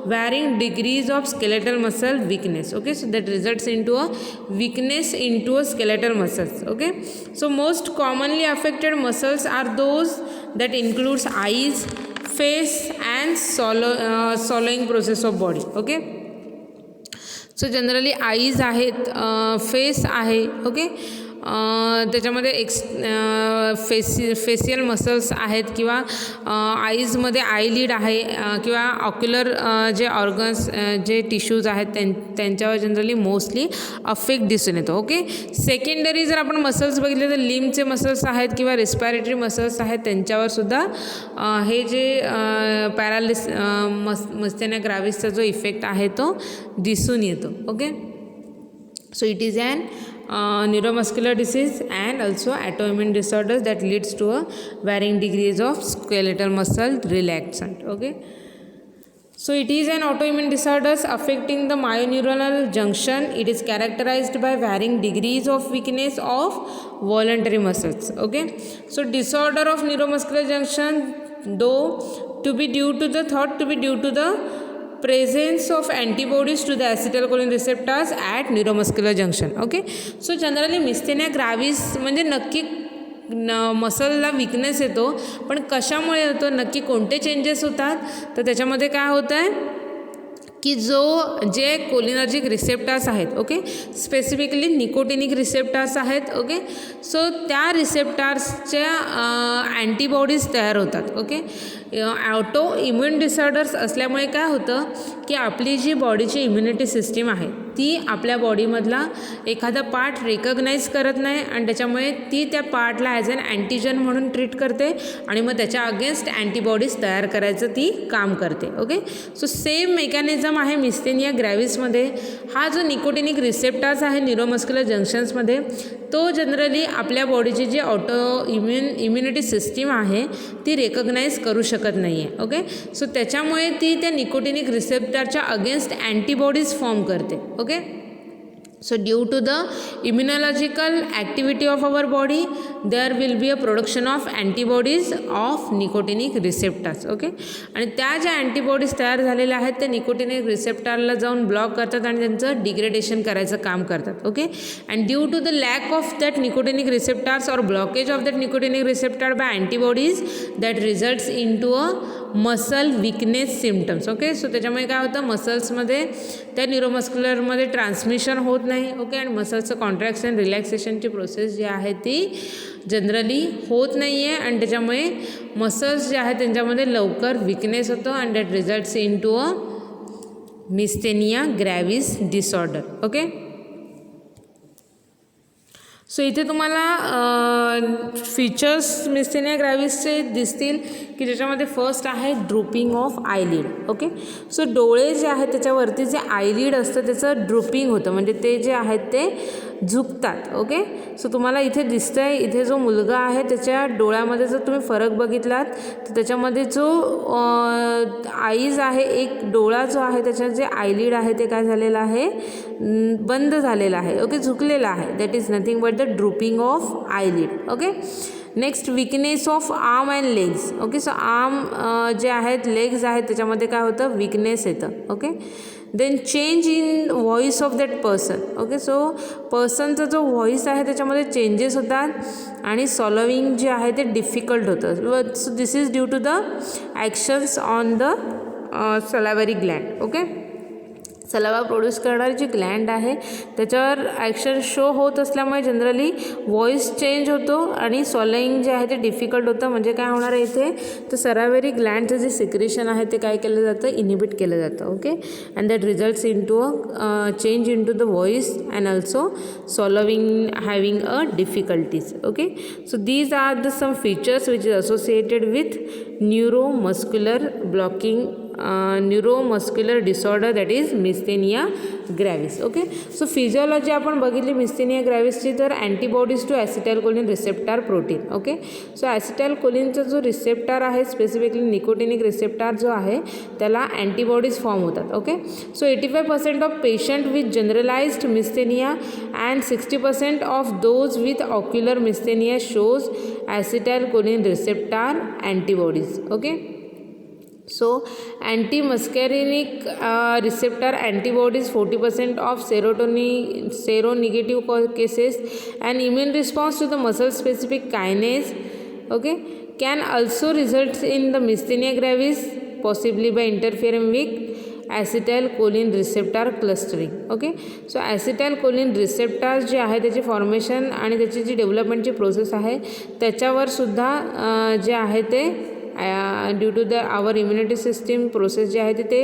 varying degrees of skeletal muscle weakness. Okay, so that results into a weakness into a skeletal muscles. Okay, so most commonly affected muscles are those that includes eyes, face and swallowing process of body. Okay, so generally eyes आहेत, face आहे. Okay, त्याच्यामध्ये facial muscles आहेत किंवा आईजमध्ये आयलिड आहे किंवा ocular जे organs जे tissues आहेत त्यांच्यावर जनरली मोस्टली अफेक्ट दिसून येतो. ओके, सेकंडरी जर आपण मसल्स बघितले तर लिम्बचे मसल्स आहेत किंवा रेस्पिरेटरी मसल्स आहेत त्यांच्यावरसुद्धा हे जे मिस्थेनिया ग्रॅव्हिसचा जो इफेक्ट आहे तो दिसून येतो. Okay, so it is an neuromuscular disease and also autoimmune disorders that leads to a varying degrees of skeletal muscle relaxant. Okay, so it is an autoimmune disorders affecting the myoneuronal junction. It is characterized by varying degrees of weakness of voluntary muscles. Okay, so disorder of neuromuscular junction though to be due to the presence of antibodies to the acetylcholine receptors at neuromuscular junction. Okay, so generally मिस्थेनिया ग्रॅव्हिस म्हणजे नक्की मसलला weakness येतो, पण कशामुळे येतो, नक्की कोणते changes होतात, तर त्याच्यामध्ये काय होतं आहे की जे कोलिनर्जिक रिसेप्टर्स आहेत. ओके, स्पेसिफिकली निकोटिनिक रिसेप्टर्स आहेत. ओके, सो त्या रिसेप्टर्सच्या अँटीबॉडीज तयार होतात. ओके, ऑटो इम्युन डिसऑर्डर्स असल्यामुळे काय होतं की आपली जी बॉडीची इम्युनिटी सिस्टीम आहे ती आपल्या बॉडीमधला एखादा पार्ट रिकग्नाइज करत नाही आणि त्याच्यामुळे ती त्या पार्टला ॲज अन अँटीजन म्हणून ट्रीट करते आणि मग त्याच्या अगेन्स्ट अँटीबॉडीज तयार करायचं ती काम करते. ओके, सो सेम मेकॅनिझम आहे मिस्थेनिया ग्रॅव्हिसमध्ये. हा जो निकोटिनिक रिसेप्टर्स आहे न्यूरोमस्क्युलर जंक्शन्समध्ये तो जनरली आपल्या बॉडीची जी इम्युनिटी सिस्टीम आहे ती रिकग्नाइज करू शकत नाही आहे. ओके, सो त्याच्यामुळे ती त्या निकोटिनिक रिसेप्टरच्या अगेन्स्ट अँटीबॉडीज फॉर्म करते. Okay, so due to the immunological activity of our body there will be a production of antibodies of nicotinic receptors. okay, आणि त्या ज्या अँटीबॉडीज तयार झालेल्या आहेत त्या निकोटिनिक रिसेप्टरला जाऊन ब्लॉक करतात आणि त्यांचं डिग्रेडेशन करायचं काम करतात. Okay, and due to the lack of that nicotinic receptors और blockage of that nicotinic receptor by antibodies that results in to a muscle weakness symptoms. Okay, so त्याच्यामुळे काय होतं मसल्समध्ये त्या न्यूरोमस्क्युलरमध्ये ट्रान्समिशन होत नाही. ओके, आणि मसल्सचं कॉन्ट्रॅक्शन रिलॅक्सेशनची प्रोसेस जी आहे ती जनरली होत नाही आहे आणि त्याच्यामुळे मसल्स जे आहेत त्यांच्यामध्ये लवकर विकनेस होतो and that results in to a myasthenia gravis disorder. Okay. So इथे तुम्हाला फीचर्स मिस्थेनिया ग्रॅव्हिसचे दिसतील की ज्याच्यामध्ये फर्स्ट आहे ड्रुपिंग ऑफ आयलिड. ओके. सो डोळे जे आहेत त्याच्यावरती जे आयलिड असतं त्याचं ड्रुपिंग होतं, म्हणजे ते जे आहेत ते झुकतात. ओके. सो तुम्हाला इथे दिसतंय, इथे जो मुलगा आहे त्याच्या डोळ्यामध्ये जर तुम्ही फरक बघितलात तर त्याच्यामध्ये जो आईज आहे, एक डोळा जो आहे त्याच्यात जे आयलिड आहे ते काय झालेलं आहे, बंद झालेलं आहे. ओके, झुकलेलं आहे. That is nothing but the drooping of eyelid. Okay. Next weakness of arm and legs. Okay. So arm जे आहेत, लेग्स आहेत, त्याच्यामध्ये काय होतं, विकनेस येतं. Okay. Then change in voice of that person. Okay. So पर्सनचा जो व्हॉइस आहे त्याच्यामध्ये चेंजेस होतात आणि सॉल्विंग जे आहे ते डिफिकल्ट होतं. So this is due to the actions on the salivary gland. Okay. Saliva produce करणारी जी ग्लँड आहे त्याच्यावर ॲक्शन शो होत असल्यामुळे जनरली व्हॉइस चेंज होतो आणि सॉलोइंग जे आहे ते डिफिकल्ट होतं. म्हणजे काय होणार आहे इथे, तर सलावरी ग्लँडचं जे सिक्रेशन आहे ते काय केलं जातं, इनिबिट केलं जातं. Okay. And that results in to a change in to the voice and also swallowing having a difficulties. Okay. So these are the some features which is associated with neuromuscular disorder that is myasthenia gravis. Okay. So physiology आपण बघितली myasthenia ग्रॅव्हिसची, तर antibodies to acetylcholine receptor protein. Okay. So ॲसिटाइलकोलिनचा जो receptor आहे, specifically nicotinic receptor जो आहे त्याला अँटीबॉडीज फॉर्म होतात. Okay. So 85% of patient with generalized myasthenia and 60% of those with ocular myasthenia shows acetylcholine receptor antibodies. Okay. So anti-muscarinic receptor antibodies 40% of seronegative cases, and immune response to the muscle specific kinase, okay, can also result in the myasthenia gravis, possibly by interfering with acetylcholine receptor clustering. Okay. So acetylcholine receptors जे आहे त्याची formation आणि त्याची जी डेव्हलपमेंटची process आहे त्याच्यावर सुद्धा जे आहे ते due to the our immunity system process जे आहे ते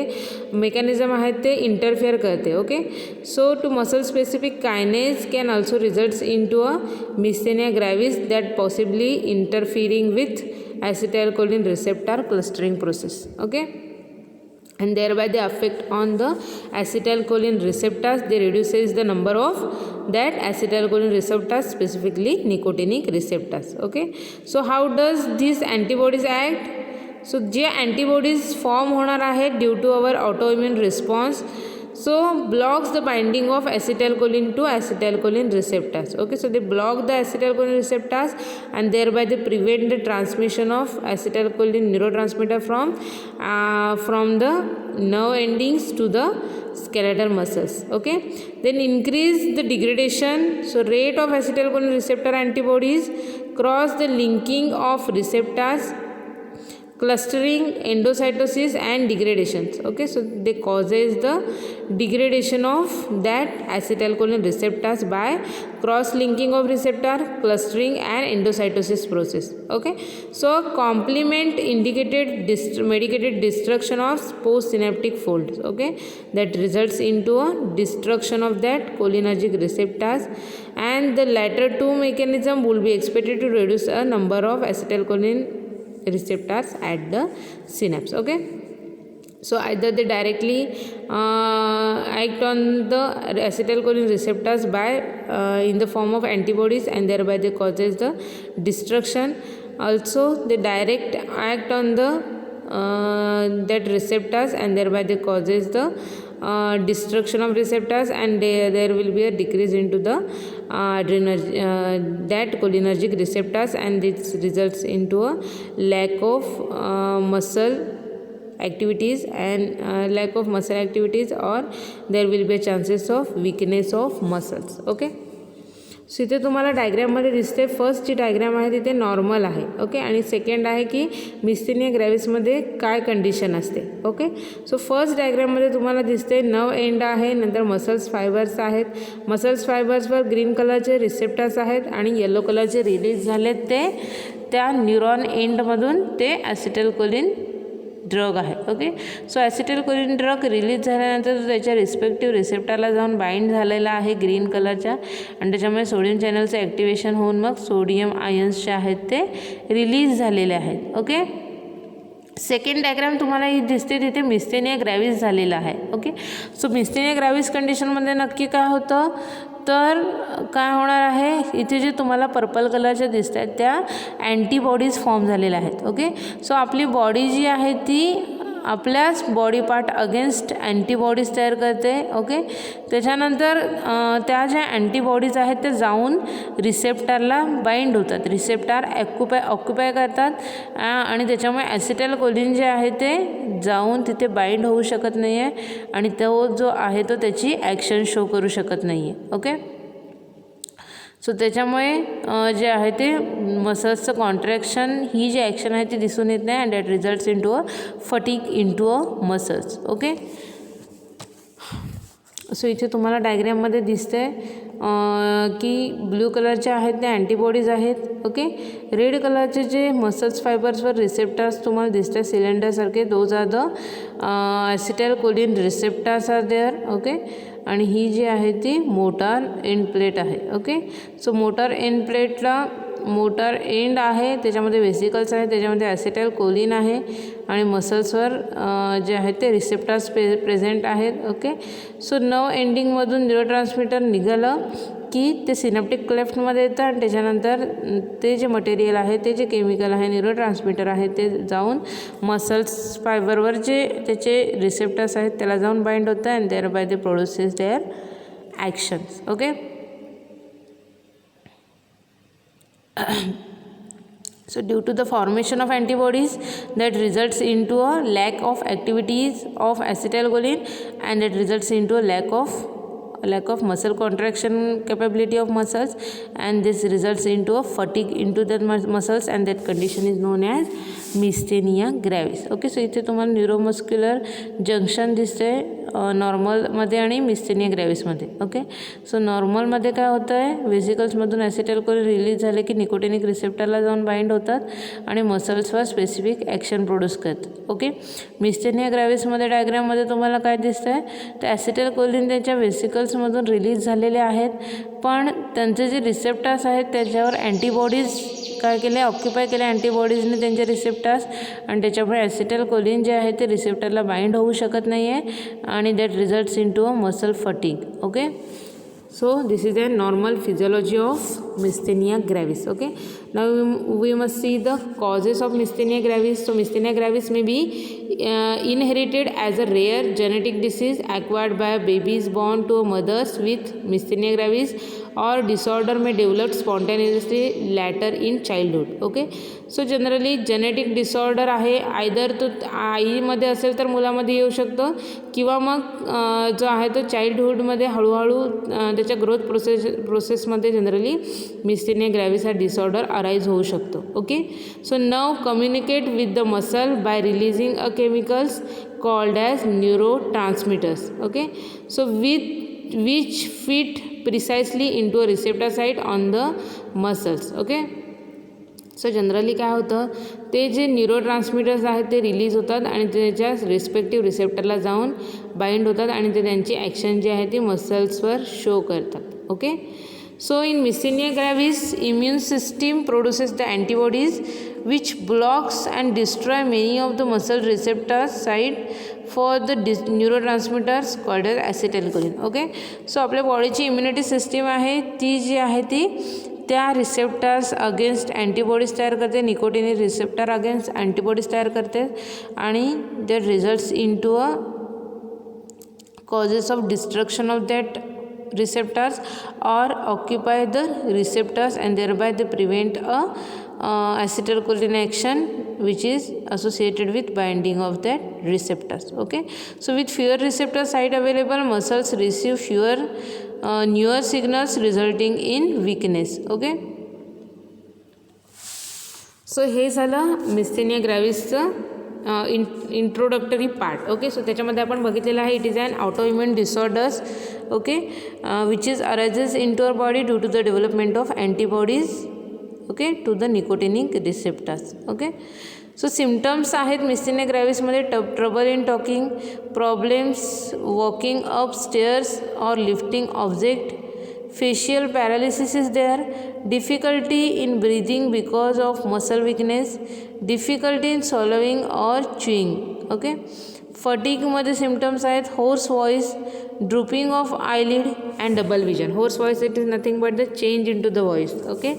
मेकॅनिझम आहेत ते इंटरफेअर करते. Okay. So to muscle specific kinase can also results in to a myasthenia gravis that possibly interfering with acetylcholine receptor clustering process. Okay. And thereby they affect on the acetylcholine receptors. They reduces the number of that acetylcholine receptors, specifically nicotinic receptors. Okay. So how does these antibodies act? So जे antibodies form होणार आहे due to our autoimmune response, so blocks the binding of acetylcholine to acetylcholine receptors. Okay. So they block the acetylcholine receptors and thereby they prevent the transmission of acetylcholine neurotransmitter from the nerve endings to the skeletal muscles. Okay. Then increase the degradation. So rate of acetylcholine receptor antibodies cross the linking of receptors, clustering, endocytosis and degradations. Okay. So they causes the degradation of that acetylcholine receptors by cross linking of receptor, clustering and endocytosis process. Okay. So complement indicated medicated destruction of postsynaptic folds. Okay. That results into a destruction of that cholinergic receptors, and the latter two mechanism will be expected to reduce a number of acetylcholine receptors at the synapse. Okay. So either they directly act on the acetylcholine receptors by in the form of antibodies and thereby they causes the destruction. Also they direct act on the that receptors and thereby they causes the destruction of receptors, and there will be a decrease into the that cholinergic receptors, and this results into a lack of muscle activities and lack of muscle activities, or there will be chances of weakness of muscles. Okay. So इथे तुम्हाला डायग्रॅममध्ये दिसते, first जी diagram आहे तिथे normal आहे. Okay. आणि second आहे की मिस्थेनिया ग्रॅव्हिसमध्ये काय कंडिशन असते. ओके. सो फर्स्ट डायग्रॅममध्ये तुम्हाला दिसते नर्व एंड आहे, नंतर मसल्स फायबर्स आहेत, मसल्स फायबर्सवर ग्रीन कलरचे रिसेप्टर्स आहेत आणि येलो कलरचे रिलीज झालेत ते त्या न्यूरॉन एंडमधून ते ॲसिटाइलकोलिन ड्रग आहे. ओके, सो ॲसिटिल्कोलीन ड्रग रिलीज झाल्यानंतर तो त्याच्या रिस्पेक्टिव्ह रिसेप्टरला जाऊन बाइंड झालेला आहे ग्रीन कलरच्या, आणि त्याच्यामुळे सोडियम चॅनलचं ॲक्टिवेशन होऊन मग सोडियम आयन्स जे आहेत ते रिलीज झालेले आहेत. ओके, सेकंड डायग्राम तुम्हाला ही दिसते, तिथे मिस्थेनिया ग्रॅव्हिस झालेला आहे. ओके, सो मिस्थेनिया ग्रॅव्हिस कंडिशनमध्ये नक्की काय होतं, तर काय होणार आहे, इथे जे तुम्हाला पर्पल कलरच्या दिसत आहेत त्या अँटीबॉडीज फॉर्म झालेल्या आहेत. ओके, सो आपली बॉडी जी आहे ती आपल्याच बॉडी पार्ट अगेन्स्ट अँटीबॉडीज तयार करते. ओके, त्याच्यानंतर त्या ज्या अँटीबॉडीज आहेत ते जाऊन रिसेप्टरला बाइंड होतात, रिसेप्टर ऑक्युपाय करतात आणि त्याच्यामुळे ॲसिटिल्कोलीन जे आहे ते जाऊन तिथे बाइंड होऊ शकत नाही आहे आणि तो जो आहे तो त्याची ॲक्शन शो करू शकत नाही आहे. ओके, सो त्याच्यामुळे जे आहे ते मसल्सचं कॉन्ट्रॅक्शन ही जी ॲक्शन आहे ती दिसून येत नाही, and that results in to a fatigue in to a muscles. Okay, so इथे तुम्हाला डायग्रॅममध्ये दिसते की ब्ल्यू कलरचे आहेत ते अँटीबॉडीज आहेत. ओके, रेड कलरचे जे मसल्स फायबर्सवर रिसेप्टर्स तुम्हाला दिसतात सिलेंडरसारखे, those are the acetylcholine receptors are there. Okay, आणि ही जी आहे ती मोटार एंड प्लेट आहे. ओके, सो मोटार एंड प्लेटला मोटार एंड आहे, त्याच्यामध्ये वेसिकल्स आहे, त्याच्यामध्ये ॲसिटिल्कोलीन आहे आणि मसल्सवर जे आहेत ते रिसेप्टर्स प्रेझेंट आहेत. ओके, सो नर्व एंडिंगमधून न्यूरोट्रान्समीटर निघालं की ते सिनॅप्टिक क्लेफ्टमध्ये येतं आणि त्याच्यानंतर ते जे मटेरियल आहे, ते जे केमिकल आहे, न्यूरोट्रान्समीटर आहे, ते जाऊन मसल्स फायबरवर जे त्याचे रिसेप्टर्स आहेत त्याला जाऊन बाइंड होतं and thereby they produces their actions. Okay, so due to the formation of antibodies that results into a lack of activities of acetylcholine and that results into a lack of muscle contraction capability of muscles, and this results into a fatigue into the muscles, and that condition is known as myasthenia gravis. Okay, so इथे तुम्हाला neuromuscular junction दिसते नॉर्मलमध्ये आणि मिस्थेनिया ग्रॅव्हिसमध्ये. Okay, so नॉर्मलमध्ये काय होतं आहे, वेसिकल्समधून ॲसिटिल्कोलीन release झाले की nicotinic रिसेप्टरला जाऊन बाइंड होतात आणि मसल्सवर स्पेसिफिक ॲक्शन प्रोड्यूस करतात. ओके, मिस्थेनिया ग्रॅव्हिसमध्ये डायग्राममध्ये तुम्हाला काय दिसतं आहे, तर ॲसिटिल्कोलीन त्यांच्या वेसिकल्समधून रिलीज झालेले आहेत, पण त्यांचे जे रिसेप्टर्स आहेत त्याच्यावर अँटीबॉडीज काय केले, ऑक्युपाय केले अँटीबॉडीजने त्यांचे रिसेप्टर्स, आणि त्याच्यामुळे ॲसिटिल्कोलीन जे आहे ते रिसेप्टरला बाइंड होऊ शकत नाही आहे आणि that results in to a muscle fatigue. Okay, so this is a normal physiology of Myasthenia gravis. Okay, now we must see the causes of Myasthenia gravis. So Myasthenia gravis may be inherited as a rare genetic disease acquired by babies born to mothers with Myasthenia gravis, or disorder may develop spontaneously later in childhood. Okay, so generally genetic disorder आहे, either तो आईमध्ये असेल तर मुलामध्ये येऊ शकतो, किंवा मग जो आहे तो चाइल्डहुडमध्ये हळूहळू त्याच्या ग्रोथ प्रोसेसमध्ये जनरली मिस्थेनिया ग्रॅव्हिस हा डिसऑर्डर अराईज होऊ शकतो. Okay, so nerve communicate with the muscle by releasing a chemicals called as neurotransmitters. Okay, so which fit precisely into a receptor site on the muscles. Okay, so generally काय होतं, ते जे न्यूरोट्रान्समीटर्स आहेत ते release होतात आणि त्याच्या रिस्पेक्टिव्ह रिसेप्टरला जाऊन बाइंड होतात आणि ते त्यांची ॲक्शन जी आहे ती मसल्सवर शो करतात. Okay, so in myasthenia gravis immune system produces the antibodies which blocks and destroy many of the muscle receptors site for the neurotransmitters called as acetylcholine. Okay, so आपल्या बॉडीची इम्युनिटी सिस्टीम आहे ती जी आहे ती त्या receptors against antibodies तयार करते, nicotinic receptor against antibodies तयार करते आणि that results in to a causes of destruction of that receptors or occupy the receptors, and thereby they prevent a acetylcholine action which is associated with binding of that receptors. Okay, so with fewer receptor site available, muscles receive fewer newer signals resulting in weakness. Okay, so हे झालं myasthenia ग्रॅव्हिसचं introductory part. Okay, so त्याच्यामध्ये आपण बघितलेलं आहे it is an autoimmune disorders. Okay, which is arises in to our body due to the development of antibodies. Okay, to the nicotinic receptors. Okay, so symptoms आहेत myasthenia ग्रॅव्हिसमध्ये trouble in talking, problems walking up stairs or lifting object, facial paralysis is there, difficulty in breathing because of muscle weakness, difficulty in swallowing or chewing. Okay, fatigue मध्ये symptoms आहेत hoarse voice, drooping of eyelid and double vision. Hoarse voice it is nothing but the change into the voice. Okay,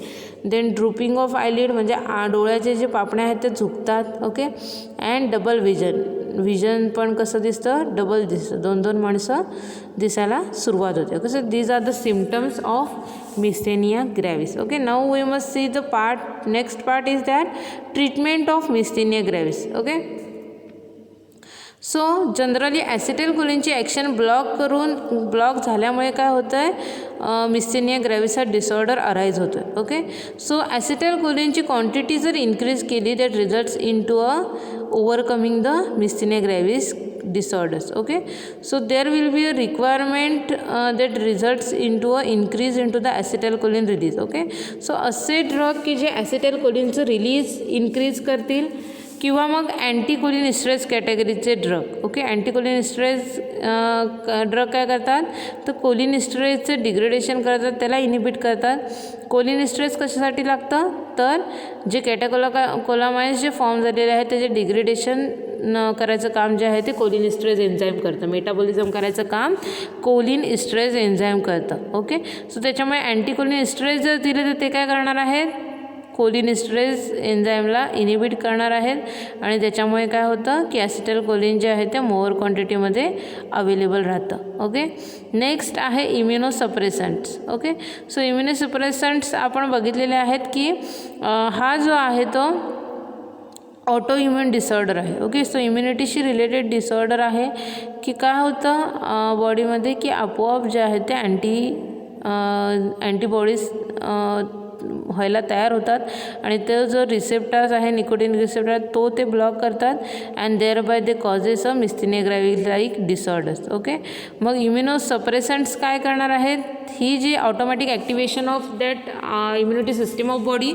then drooping of eyelid म्हणजे डोळ्याचे जे पापण्या आहेत ते झुकतात. Okay, and double vision पण कसं दिसतं, डबल दिसतं, दोन दोन माणसं दिसायला सुरुवात होते. Okay, so these are the symptoms of myasthenia gravis. Okay, now we must see the part, next part is that treatment of myasthenia gravis. Okay, so generally ॲसिटाइलकोलिनची ॲक्शन ब्लॉक झाल्यामुळे काय होतं आहे, मिस्थेनिया ग्रॅव्हिस हा डिसऑर्डर अराईज होतो आहे. Okay, so ॲसिटाइलकोलिनची quantity जर इन्क्रीज केली that results in to overcoming the myasthenia gravis disorders. Okay, so there will be a requirement that results into a increase into the acetylcholine release. Okay, so असे drug की जे ॲसिटाइलकोलिनचं release increase करतील किंवा मग अँटीकोलिनिस्ट्रेज कॅटेगरीचे drug. Okay, अँटीकोलिनिस्ट्रेज drug काय करतात तर कोलिनिस्ट्रेजचं degradation करतात, त्याला इनिबिट करतात. कोलिनिस्ट्रेज कशासाठी लागतं तर जे कोलामाइन्स जे फॉर्म झालेले आहेत त्याचे डिग्रेडेशन करायचं काम जे आहे ते कोलिनिस्ट्रेज एन्झाईम करतं, मेटाबॉलिझम करायचं काम कोलिनिस्ट्रेज एन्झाईम करतं. ओके, सो त्याच्यामुळे अँटीकोलिनिस्ट्रेज जर दिले तर ते काय करणार आहेत, कोलिनिस्ट्रेज एन्झाईमला इनिबिट करणार आहेत आणि त्याच्यामुळे काय होतं की ॲसिटाइलकोलिन जे आहे ते मोअर क्वांटिटीमध्ये अवेलेबल राहतं. ओके, नेक्स्ट आहे इम्युनोसप्रेसंट्स. ओके, सो इम्युनोसप्रेसंट्स आपण बघितलेले आहेत की हा जो आहे तो ऑटो इम्युन डिसऑर्डर आहे. ओके, सो इम्युनिटीशी रिलेटेड डिसऑर्डर आहे की काय होतं बॉडीमध्ये की आपोआप जे आहे ते अँटीबॉडीज व्हायला तयार होतात आणि तो जो रिसेप्टर्स आहे निकोटीन रिसेप्टर तो ते ब्लॉक करतात and thereby they causes a myasthenia gravis like disorders. Okay, मग इम्युनोसप्रेसंट्स काय करणार आहेत, ही जी automatic activation of that immunity system of body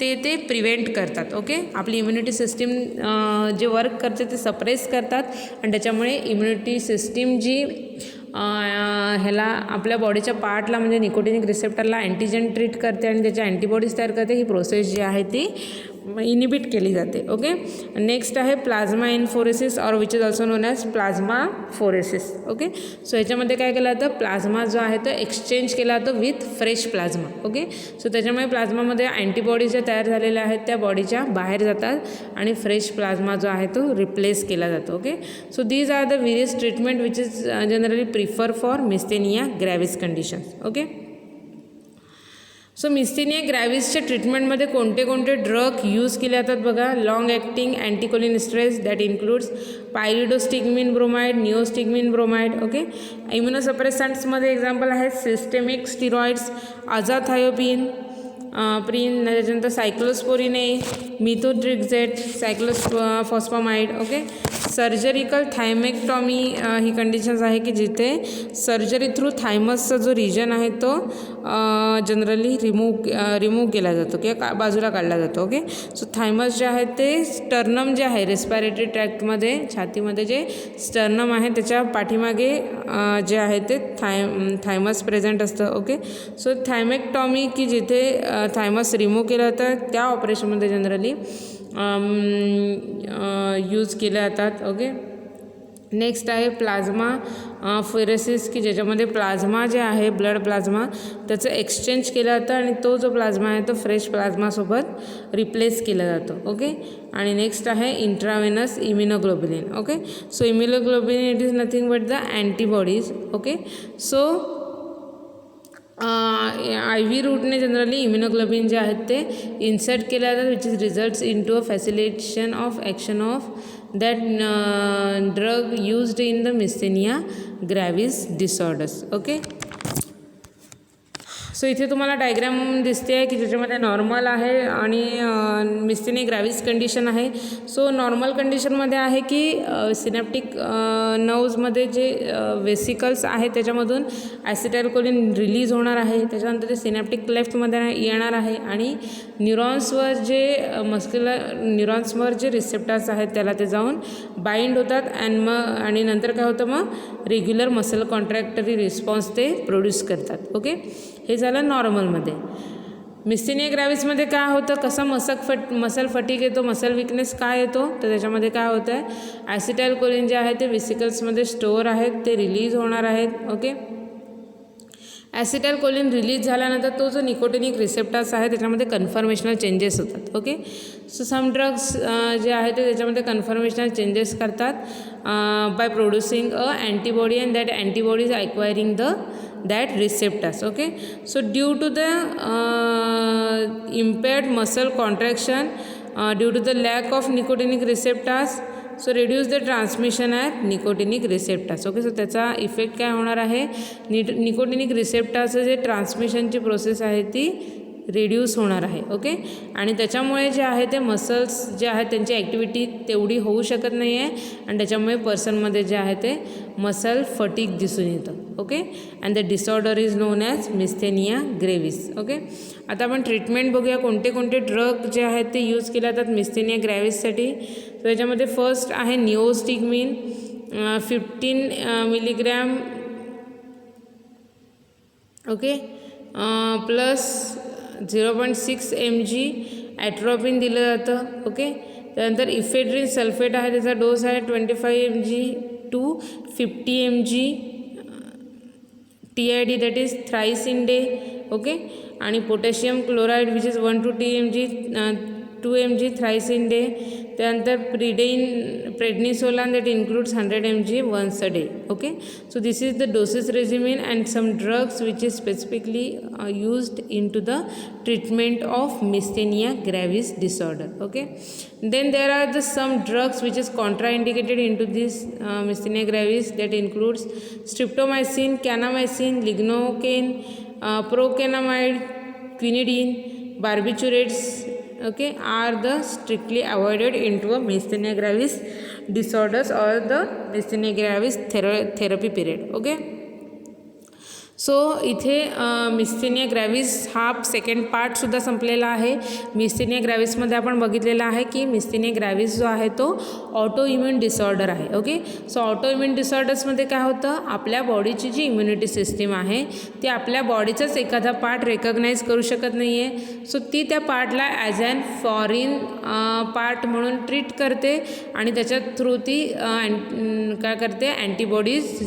ते प्रिव्हेंट करतात. ओके, आपली इम्युनिटी सिस्टीम जे वर्क करते ते सप्रेस करतात आणि त्याच्यामुळे इम्युनिटी सिस्टीम जी ह्याला आपल्या बॉडीच्या पार्टला म्हणजे निकोटिनिक रिसेप्टरला अँटीजन ट्रीट करते आणि त्याच्या अँटीबॉडीज तयार करते. ही प्रोसेस जी आहे ती इनिबिट केली जाते. ओके, नेक्स्ट आहे प्लाझ्मा इन्फोरेसिस और which is also known as plasma phoresis. Okay, so ह्याच्यामध्ये काय केलं जातं, प्लाझ्मा जो आहे तो एक्सचेंज केला जातो with fresh plasma. Okay, so त्याच्यामुळे प्लाझ्मामध्ये अँटीबॉडीज ज्या तयार झालेल्या आहेत त्या बॉडीच्या बाहेर जातात आणि फ्रेश प्लाझ्मा जो आहे तो रिप्लेस केला जातो. Okay, so these are the various treatment which is generally prefer for myasthenia gravis conditions. Okay, so myasthenia ग्रॅव्हिसच्या ट्रीटमेंटमध्ये कोणते कोणते ड्रग यूज केले जातात बघा. Long acting anticholinesterase that includes pyridostigmine bromide, neostigmine bromide. Okay, इम्युनोसप्रेसंट्समध्ये एक्झाम्पल आहेत systemic steroids, azathioprine, त्याच्यानंतर cyclosporine A, methotrexate, cyclophosphamide. Okay, surgical thymectomy ही कंडिशन्स आहे की जिथे सर्जरी थ्रू थायमसचा जो रिजन आहे तो जनरली रिमूव्ह केला जातो किंवा बाजूला काढला जातो. ओके, सो थायमस जे आहे ते स्टर्नम जे आहे रेस्पिरेटरी ट्रॅक्टमध्ये छातीमध्ये जे स्टर्नम आहे त्याच्या पाठीमागे जे आहे ते थायमस प्रेझेंट असतं. ओके, सो थायमेक्टॉमी की जिथे थायमस रिमूव्ह केलं जातं त्या ऑपरेशनमध्ये जनरली यूज केल्या जातात. ओके, नेक्स्ट आहे प्लाझ्मा फेरेसिस की ज्याच्यामध्ये प्लाझ्मा जे आहे ब्लड प्लाझ्मा त्याचं एक्सचेंज केलं जातं आणि तो जो प्लाझ्मा आहे तो फ्रेश प्लाझ्मासोबत रिप्लेस केला जातो. ओके, आणि नेक्स्ट आहे intravenous immunoglobulin. Okay, so immunoglobulin it is nothing but the antibodies. Okay, so I V रूटने जनरली इम्युनोग्लोबिन जे आहेत ते इन्सर्ट केले जातात which is results in to a facilitation of action of that drug used in the myasthenia gravis disorders. Okay, so so इथे तुम्हाला diagram दिसते आहे की ज्याच्यामध्ये नॉर्मल आहे आणि मिस्थेनिया ग्रॅव्हिस कंडिशन आहे. सो नॉर्मल कंडिशनमध्ये आहे की सिनॅप्टिक नर्व्समध्ये जे वेसिकल्स आहेत त्याच्यामधून ॲसिटाइलकोलिन रिलीज होणार आहे. त्याच्यानंतर ते सिनॅप्टिक लेफ्टमध्ये येणार आहे आणि न्यूरॉन्सवर जे न्यूरॉन्सवर जे रिसेप्टर्स आहेत त्याला ते जाऊन बाइंड होतात आणि नंतर काय होतं मग रेग्युलर मसल कॉन्ट्रॅक्टरी रिस्पॉन्स ते प्रोड्यूस करतात. ओके, हे झालं नॉर्मलमध्ये. मिस्थेनिया ग्रॅव्हिसमध्ये काय होतं, कसा मसल फटीग येतो, मसल विकनेस काय येतो, तर त्याच्यामध्ये काय होतं आहे ॲसिटाइलकोलिन जे आहे ते वेसिकल्समध्ये स्टोअर आहेत, ते रिलीज होणार आहेत. ओके, ॲसिटाइलकोलिन रिलीज झाल्यानंतर तो जो निकोटिनिक रिसेप्टर्स आहे त्याच्यामध्ये कन्फर्मेशनल चेंजेस होतात. ओके, सो सम ड्रग्स जे आहे ते त्याच्यामध्ये कन्फर्मेशनल चेंजेस करतात by producing a antibody and that antibody is acquiring that receptors. Okay, so due to the impaired muscle contraction due to the lack of nicotinic receptors, so reduce the transmission at nicotinic receptors. Okay, so त्याचा effect काय होणार आहे, nicotinic रिसेप्टर्सचं जे ट्रान्समिशनची process आहे ती reduce होणार आहे. Okay, आणि त्याच्यामुळे जे आहे ते मसल्स जे आहेत त्यांची ॲक्टिव्हिटी तेवढी होऊ शकत नाही आहे आणि त्याच्यामुळे पर्सनमध्ये जे आहे ते मसल फटीग दिसून येतं. Okay, and the disorder is known as myasthenia gravis. Okay, आता आपण ट्रीटमेंट बघूया कोणते कोणते ड्रग जे आहेत ते यूज केले जातात मिस्थेनिया ग्रॅव्हिससाठी. तर त्याच्यामध्ये फर्स्ट आहे निओस्टिग्मिन 15 milligram. Okay, plus 0.6 mg atropine दिलं जातं. ओके, त्यानंतर इफेड्रिन सल्फेट आहे, त्याचा डोस आहे 25 mg to 50 mg TID, that is thrice in day. Okay, आणि potassium chloride which is 1 to 2 mg thrice in day. त्यानंतर prednisolone that includes 100 mg once a day. Okay, so this is the doses regimen and some drugs which is specifically used into the treatment of Misthenia gravis disorder. Okay, then there are the some drugs which is contraindicated into this Misthenia gravis, that includes streptomycin, kanamycin, lignocaine, procainamide, quinidine, barbiturates. Okay, are the strictly avoided into a Misthenia gravis disorders or the Misthenia gravis therapy period. Okay, so इथे मिस्थेनिया ग्रॅव्हिस हा second पार्टसुद्धा संपलेला आहे. मिस्थेनिया ग्रॅव्हिसमध्ये आपण बघितलेलं आहे की मिस्थेनिया ग्रॅव्हिस जो आहे तो ऑटो इम्युन डिसऑर्डर आहे. ओके, सो ऑटो इम्युन डिसऑर्डर्समध्ये काय होतं, आपल्या बॉडीची जी इम्युनिटी सिस्टीम आहे ती आपल्या बॉडीचाच एखादा पार्ट रेकग्नाईज करू शकत नाही आहे. सो ती त्या पार्टला ॲज ॲन फॉरेन पार्ट म्हणून ट्रीट करते आणि त्याच्या थ्रू ती काय करते, अँटीबॉडीज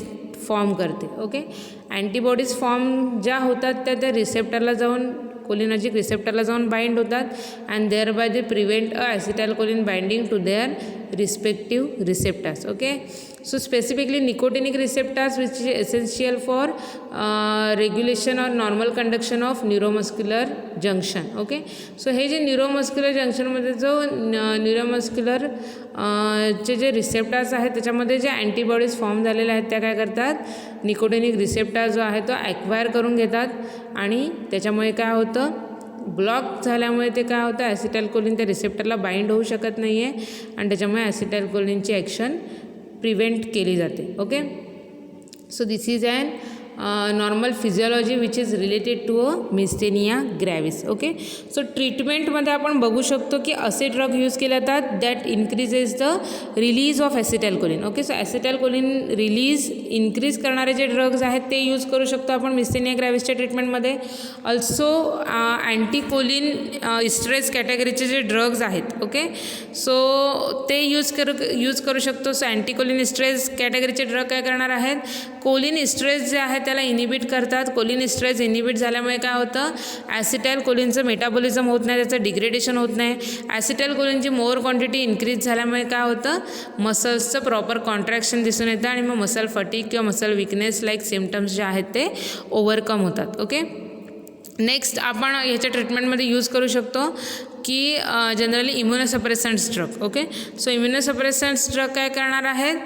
फॉर्म करते. ओके, अँटीबॉडीज फॉर्म ज्या होतात त्या रिसेप्टरला जाऊन कोलिनर्जिक रिसेप्टरला जाऊन बाइंड होतात and thereby they prevent a acetylcholine binding to their respective receptors. Okay, so specifically nicotinic receptors which is essential for regulation or normal conduction of neuromuscular junction. Okay, so हे जे neuromuscular जंक्शनमध्ये जो neuromuscular जे receptors आहेत त्याच्यामध्ये जे antibodies form झालेले आहेत त्या काय करतात, निकोटिनिक रिसेप्टर जो आहे तो ॲक्वायर करून घेतात आणि त्याच्यामुळे काय होतं, ब्लॉक झाल्यामुळे ते काय होतं, ॲसिटाइलकोलिन त्या रिसेप्टरला बाइंड होऊ शकत नाही आहे आणि त्याच्यामुळे ॲसिटाइलकोलिनची ॲक्शन प्रिव्हेंट केली जाते. Okay, so this is an normal physiology which is related to a myasthenia gravis. Okay, so ट्रीटमेंटमध्ये आपण बघू शकतो की असे ड्रग यूज केले जातात that increases the release of acetylcholine. Okay, so acetylcholine release increase करणारे जे ड्रग्ज आहेत ते यूज करू शकतो आपण मिस्थेनिया ग्रॅव्हिसच्या ट्रीटमेंटमध्ये. ऑल्सो अँटीकोलिन इस्ट्रेस कॅटेगरीचे जे ड्रग्ज आहेत, ओके, सो ते यूज करू शकतो. सो अँटीकोलिन इस्ट्रेस कॅटेगरीचे ड्रग काय करणार आहेत, कोलिन इस्ट्रेस जे आहे त्याला इनिबिट करतात. कोलिन इस्ट्रेस इनिबिट झाल्यामुळे काय होतं, ॲसिटाइलकोलिनचं मेटाबॉलिझम होत नाही, त्याचं डिग्रेडेशन होत नाही. ॲसिटाइलकोलिनची मोर क्वांटिटी इन्क्रीज झाल्यामुळे काय होतं, मसल्सचं प्रॉपर कॉन्ट्रॅक्शन दिसून येतं आणि मग मसल फटीग किंवा मसल विकनेस लाईक सिम्पटम्स जे आहेत ते ओव्हरकम होतात. ओके, नेक्स्ट आपण ह्याच्या ट्रीटमेंटमध्ये यूज करू शकतो की generally immunosuppressants drug. Okay, so immunosuppressants drug काय करणार आहेत,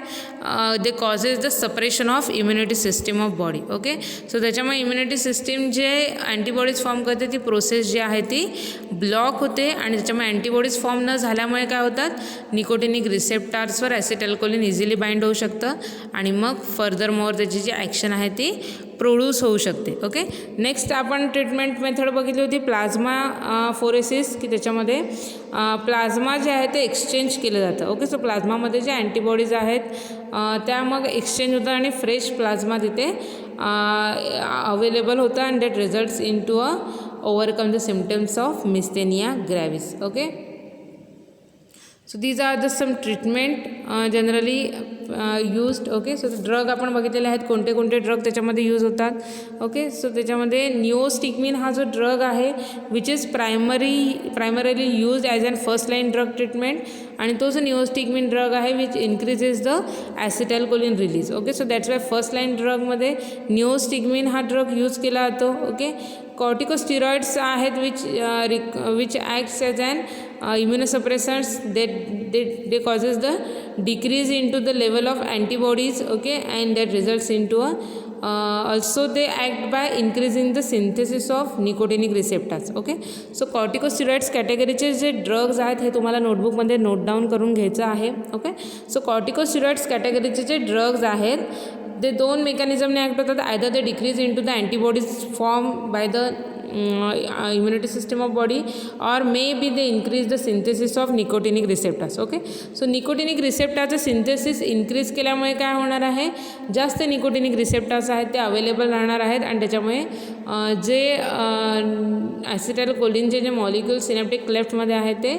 they causes the suppression of immunity system of body. Okay, so त्याच्यामुळे इम्युनिटी सिस्टीम जे अँटीबॉडीज फॉर्म करते ती प्रोसेस जी आहे ती ब्लॉक होते आणि त्याच्यामुळे अँटीबॉडीज फॉर्म न झाल्यामुळे काय होतात, निकोटिनिक रिसेप्टार्सवर ॲसिटाइलकोलिन इझिली बाइंड होऊ शकतं आणि मग फर्दर मोर त्याची जी ॲक्शन आहे ती प्रोड्यूस होऊ शकते. ओके, नेक्स्ट आपण ट्रीटमेंट मेथड बघितली होती प्लाझ्मा फोरेसिस, की त्याच्यामध्ये प्लाझ्मा जे आहे ते एक्सचेंज केलं जातं. ओके, सो प्लाझ्मामध्ये जे अँटीबॉडीज आहेत त्या मग एक्सचेंज होतात आणि फ्रेश प्लाझ्मा तिथे अवेलेबल होतं and that results in to overcome the symptoms of Myasthenia gravis. Okay, so these are the some treatment generally used. Okay, so drug आपण बघितलेले आहेत कोणते कोणते ड्रग त्याच्यामध्ये यूज होतात. ओके, सो त्याच्यामध्ये निओस्टिकमिन हा जो ड्रग आहे which is primarily use as an first line drug treatment आणि तो जो निओस्टिकमिन ड्रग आहे which increases the acetylcholine release. Okay, so that's why first line ड्रगमध्ये निओस्टिकमिन हा ड्रग यूज केला जातो. ओके, कॉर्टिकोस्टिरॉइड्स आहेत which acts as an immunosuppressants they causes the decrease into the level of antibodies. Okay, and that results into also they act by increasing the synthesis of nicotinic receptors. Okay, so corticosteroids कॅटेगरीचे जे drugs आहेत हे तुम्हाला नोटबुकमध्ये note down करून घ्यायचं आहे. Okay, so corticosteroids कॅटेगरीचे जे drugs आहेत ते दोन मेकॅनिझमने ॲक्ट होतात. Either they decrease in to the antibodies form by the immunity system of body or maybe they increase the synthesis of nicotinic receptors. Okay, so nicotinic receptors synthesis increase केल्यामुळे काय होणार आहे, जास्त निकोटिनिक रिसेप्टर्स आहेत ते available राहणार आहेत आणि त्याच्यामुळे जे ॲसिटाइलकोलिनचे जे मॉलिक्यूल सिनेप्टिक क्लेफ्टमध्ये आहे ते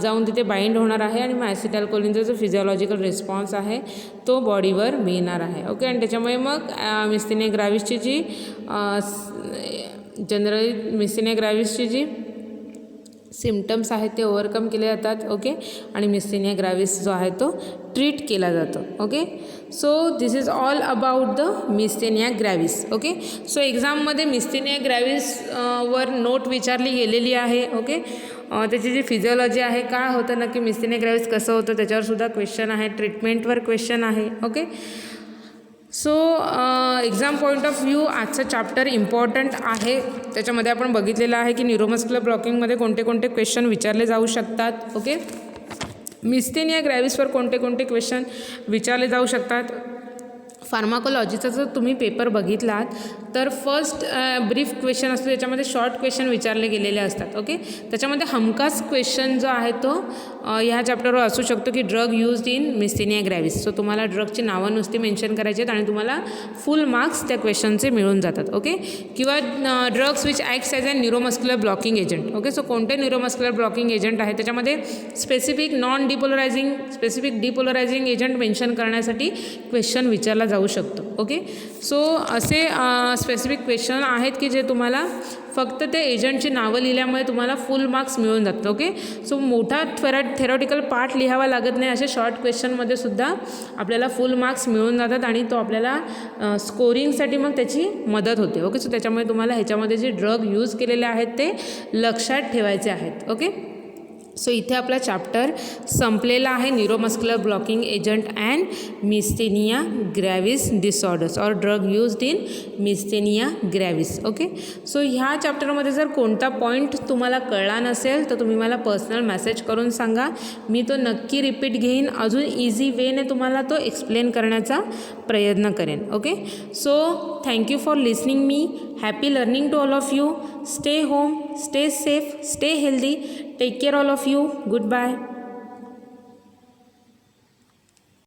जाऊन तिथे बाइंड होणार आहे आणि मग ॲसिटाइलकोलिनचा जो फिजिओलॉजिकल रिस्पॉन्स आहे तो बॉडीवर मिळणार आहे. ओके, आणि त्याच्यामुळे मग मिस्थेनिया ग्राव्हिसची जी जनरली मिस्थेनिया ग्राव्हिसची जी सिम्पटम्स आहेत ते ओव्हरकम केले जातात. ओके, आणि मिस्थेनिया ग्राव्हिस जो आहे तो ट्रीट केला जातो. Okay, so this is all about the myasthenia gravis. Okay, so एक्झाममध्ये मिस्थेनिया ग्राव्हिस वर नोट विचारली गेलेली आहे. ओके, त्याची जी फिजिओलॉजी आहे, काय होतं नक्की मिस्थेनिया ग्राव्हिस कसं होतं त्याच्यावर सुद्धा क्वेश्चन आहे, ट्रीटमेंटवर क्वेश्चन आहे. Okay, so exam point of view आजचं चॅप्टर इम्पॉर्टंट आहे. त्याच्यामध्ये आपण बघितलेलं आहे की न्यूरोमस्क्युलर ब्लॉकिंगमध्ये कोणते कोणते क्वेश्चन विचारले जाऊ शकतात. ओके, मिस्थेनिया ग्रॅव्हिसवर कोणते कोणते क्वेश्चन विचारले जाऊ शकतात. फार्माकोलॉजीचा जर तुम्ही पेपर बघितलात तर फर्स्ट ब्रीफ क्वेश्चन असतो, त्याच्यामध्ये शॉर्ट क्वेश्चन विचारले गेलेले असतात. ओके, त्याच्यामध्ये हमखास क्वेश्चन जो आहे तो ह्या चॅप्टरवर असू शकतो की drug used in myasthenia ग्रॅव्हिस. So तुम्हाला ड्रगची नावं नुसती मेन्शन करायची आहेत आणि तुम्हाला फुल मार्क्स त्या क्वेश्चनचे मिळून जातात. ओके, किंवा drugs which acts as a neuromuscular blocking agent. Okay, so कोणते न्यूरोमस्क्युलर ब्लॉकिंग एजंट आहे त्याच्यामध्ये specific non depolarising, specific depolarising agent mention करण्यासाठी क्वेश्चन विचारला जाऊ शकतो. ओके, सो असे स्पेसिफिक क्वेश्चन आहेत की जे तुम्हाला फक्त ते एजंटची नावं लिहिल्यामुळे तुम्हाला फुल मार्क्स मिळून जातात. ओके, सो मोठा थेरॉटिकल पार्ट लिहावा लागत नाही, असे शॉर्ट क्वेश्चनमध्ये सुद्धा आपल्याला फुल मार्क्स मिळून जातात आणि तो आपल्याला स्कोरिंगसाठी मग त्याची मदत होते. ओके, सो त्याच्यामुळे तुम्हाला ह्याच्यामध्ये जे ड्रग यूज केलेले आहेत ते लक्षात ठेवायचे आहेत. ओके, सो इथे आपला चॅप्टर संपलेला आहे, neuromuscular blocking agent and myasthenia gravis disorders or drug used in myasthenia gravis. Okay, so ह्या चॅप्टरमध्ये जर कोणता पॉईंट तुम्हाला कळला नसेल तर तुम्ही मला पर्सनल मेसेज करून सांगा, मी तो नक्की रिपीट घेईन, अजून इझी वेने तुम्हाला तो एक्सप्लेन करण्याचा प्रयत्न करेन. Okay, so thank you for listening me. Happy learning to all of you. Stay home, stay safe, stay healthy. Take care all of you. Goodbye.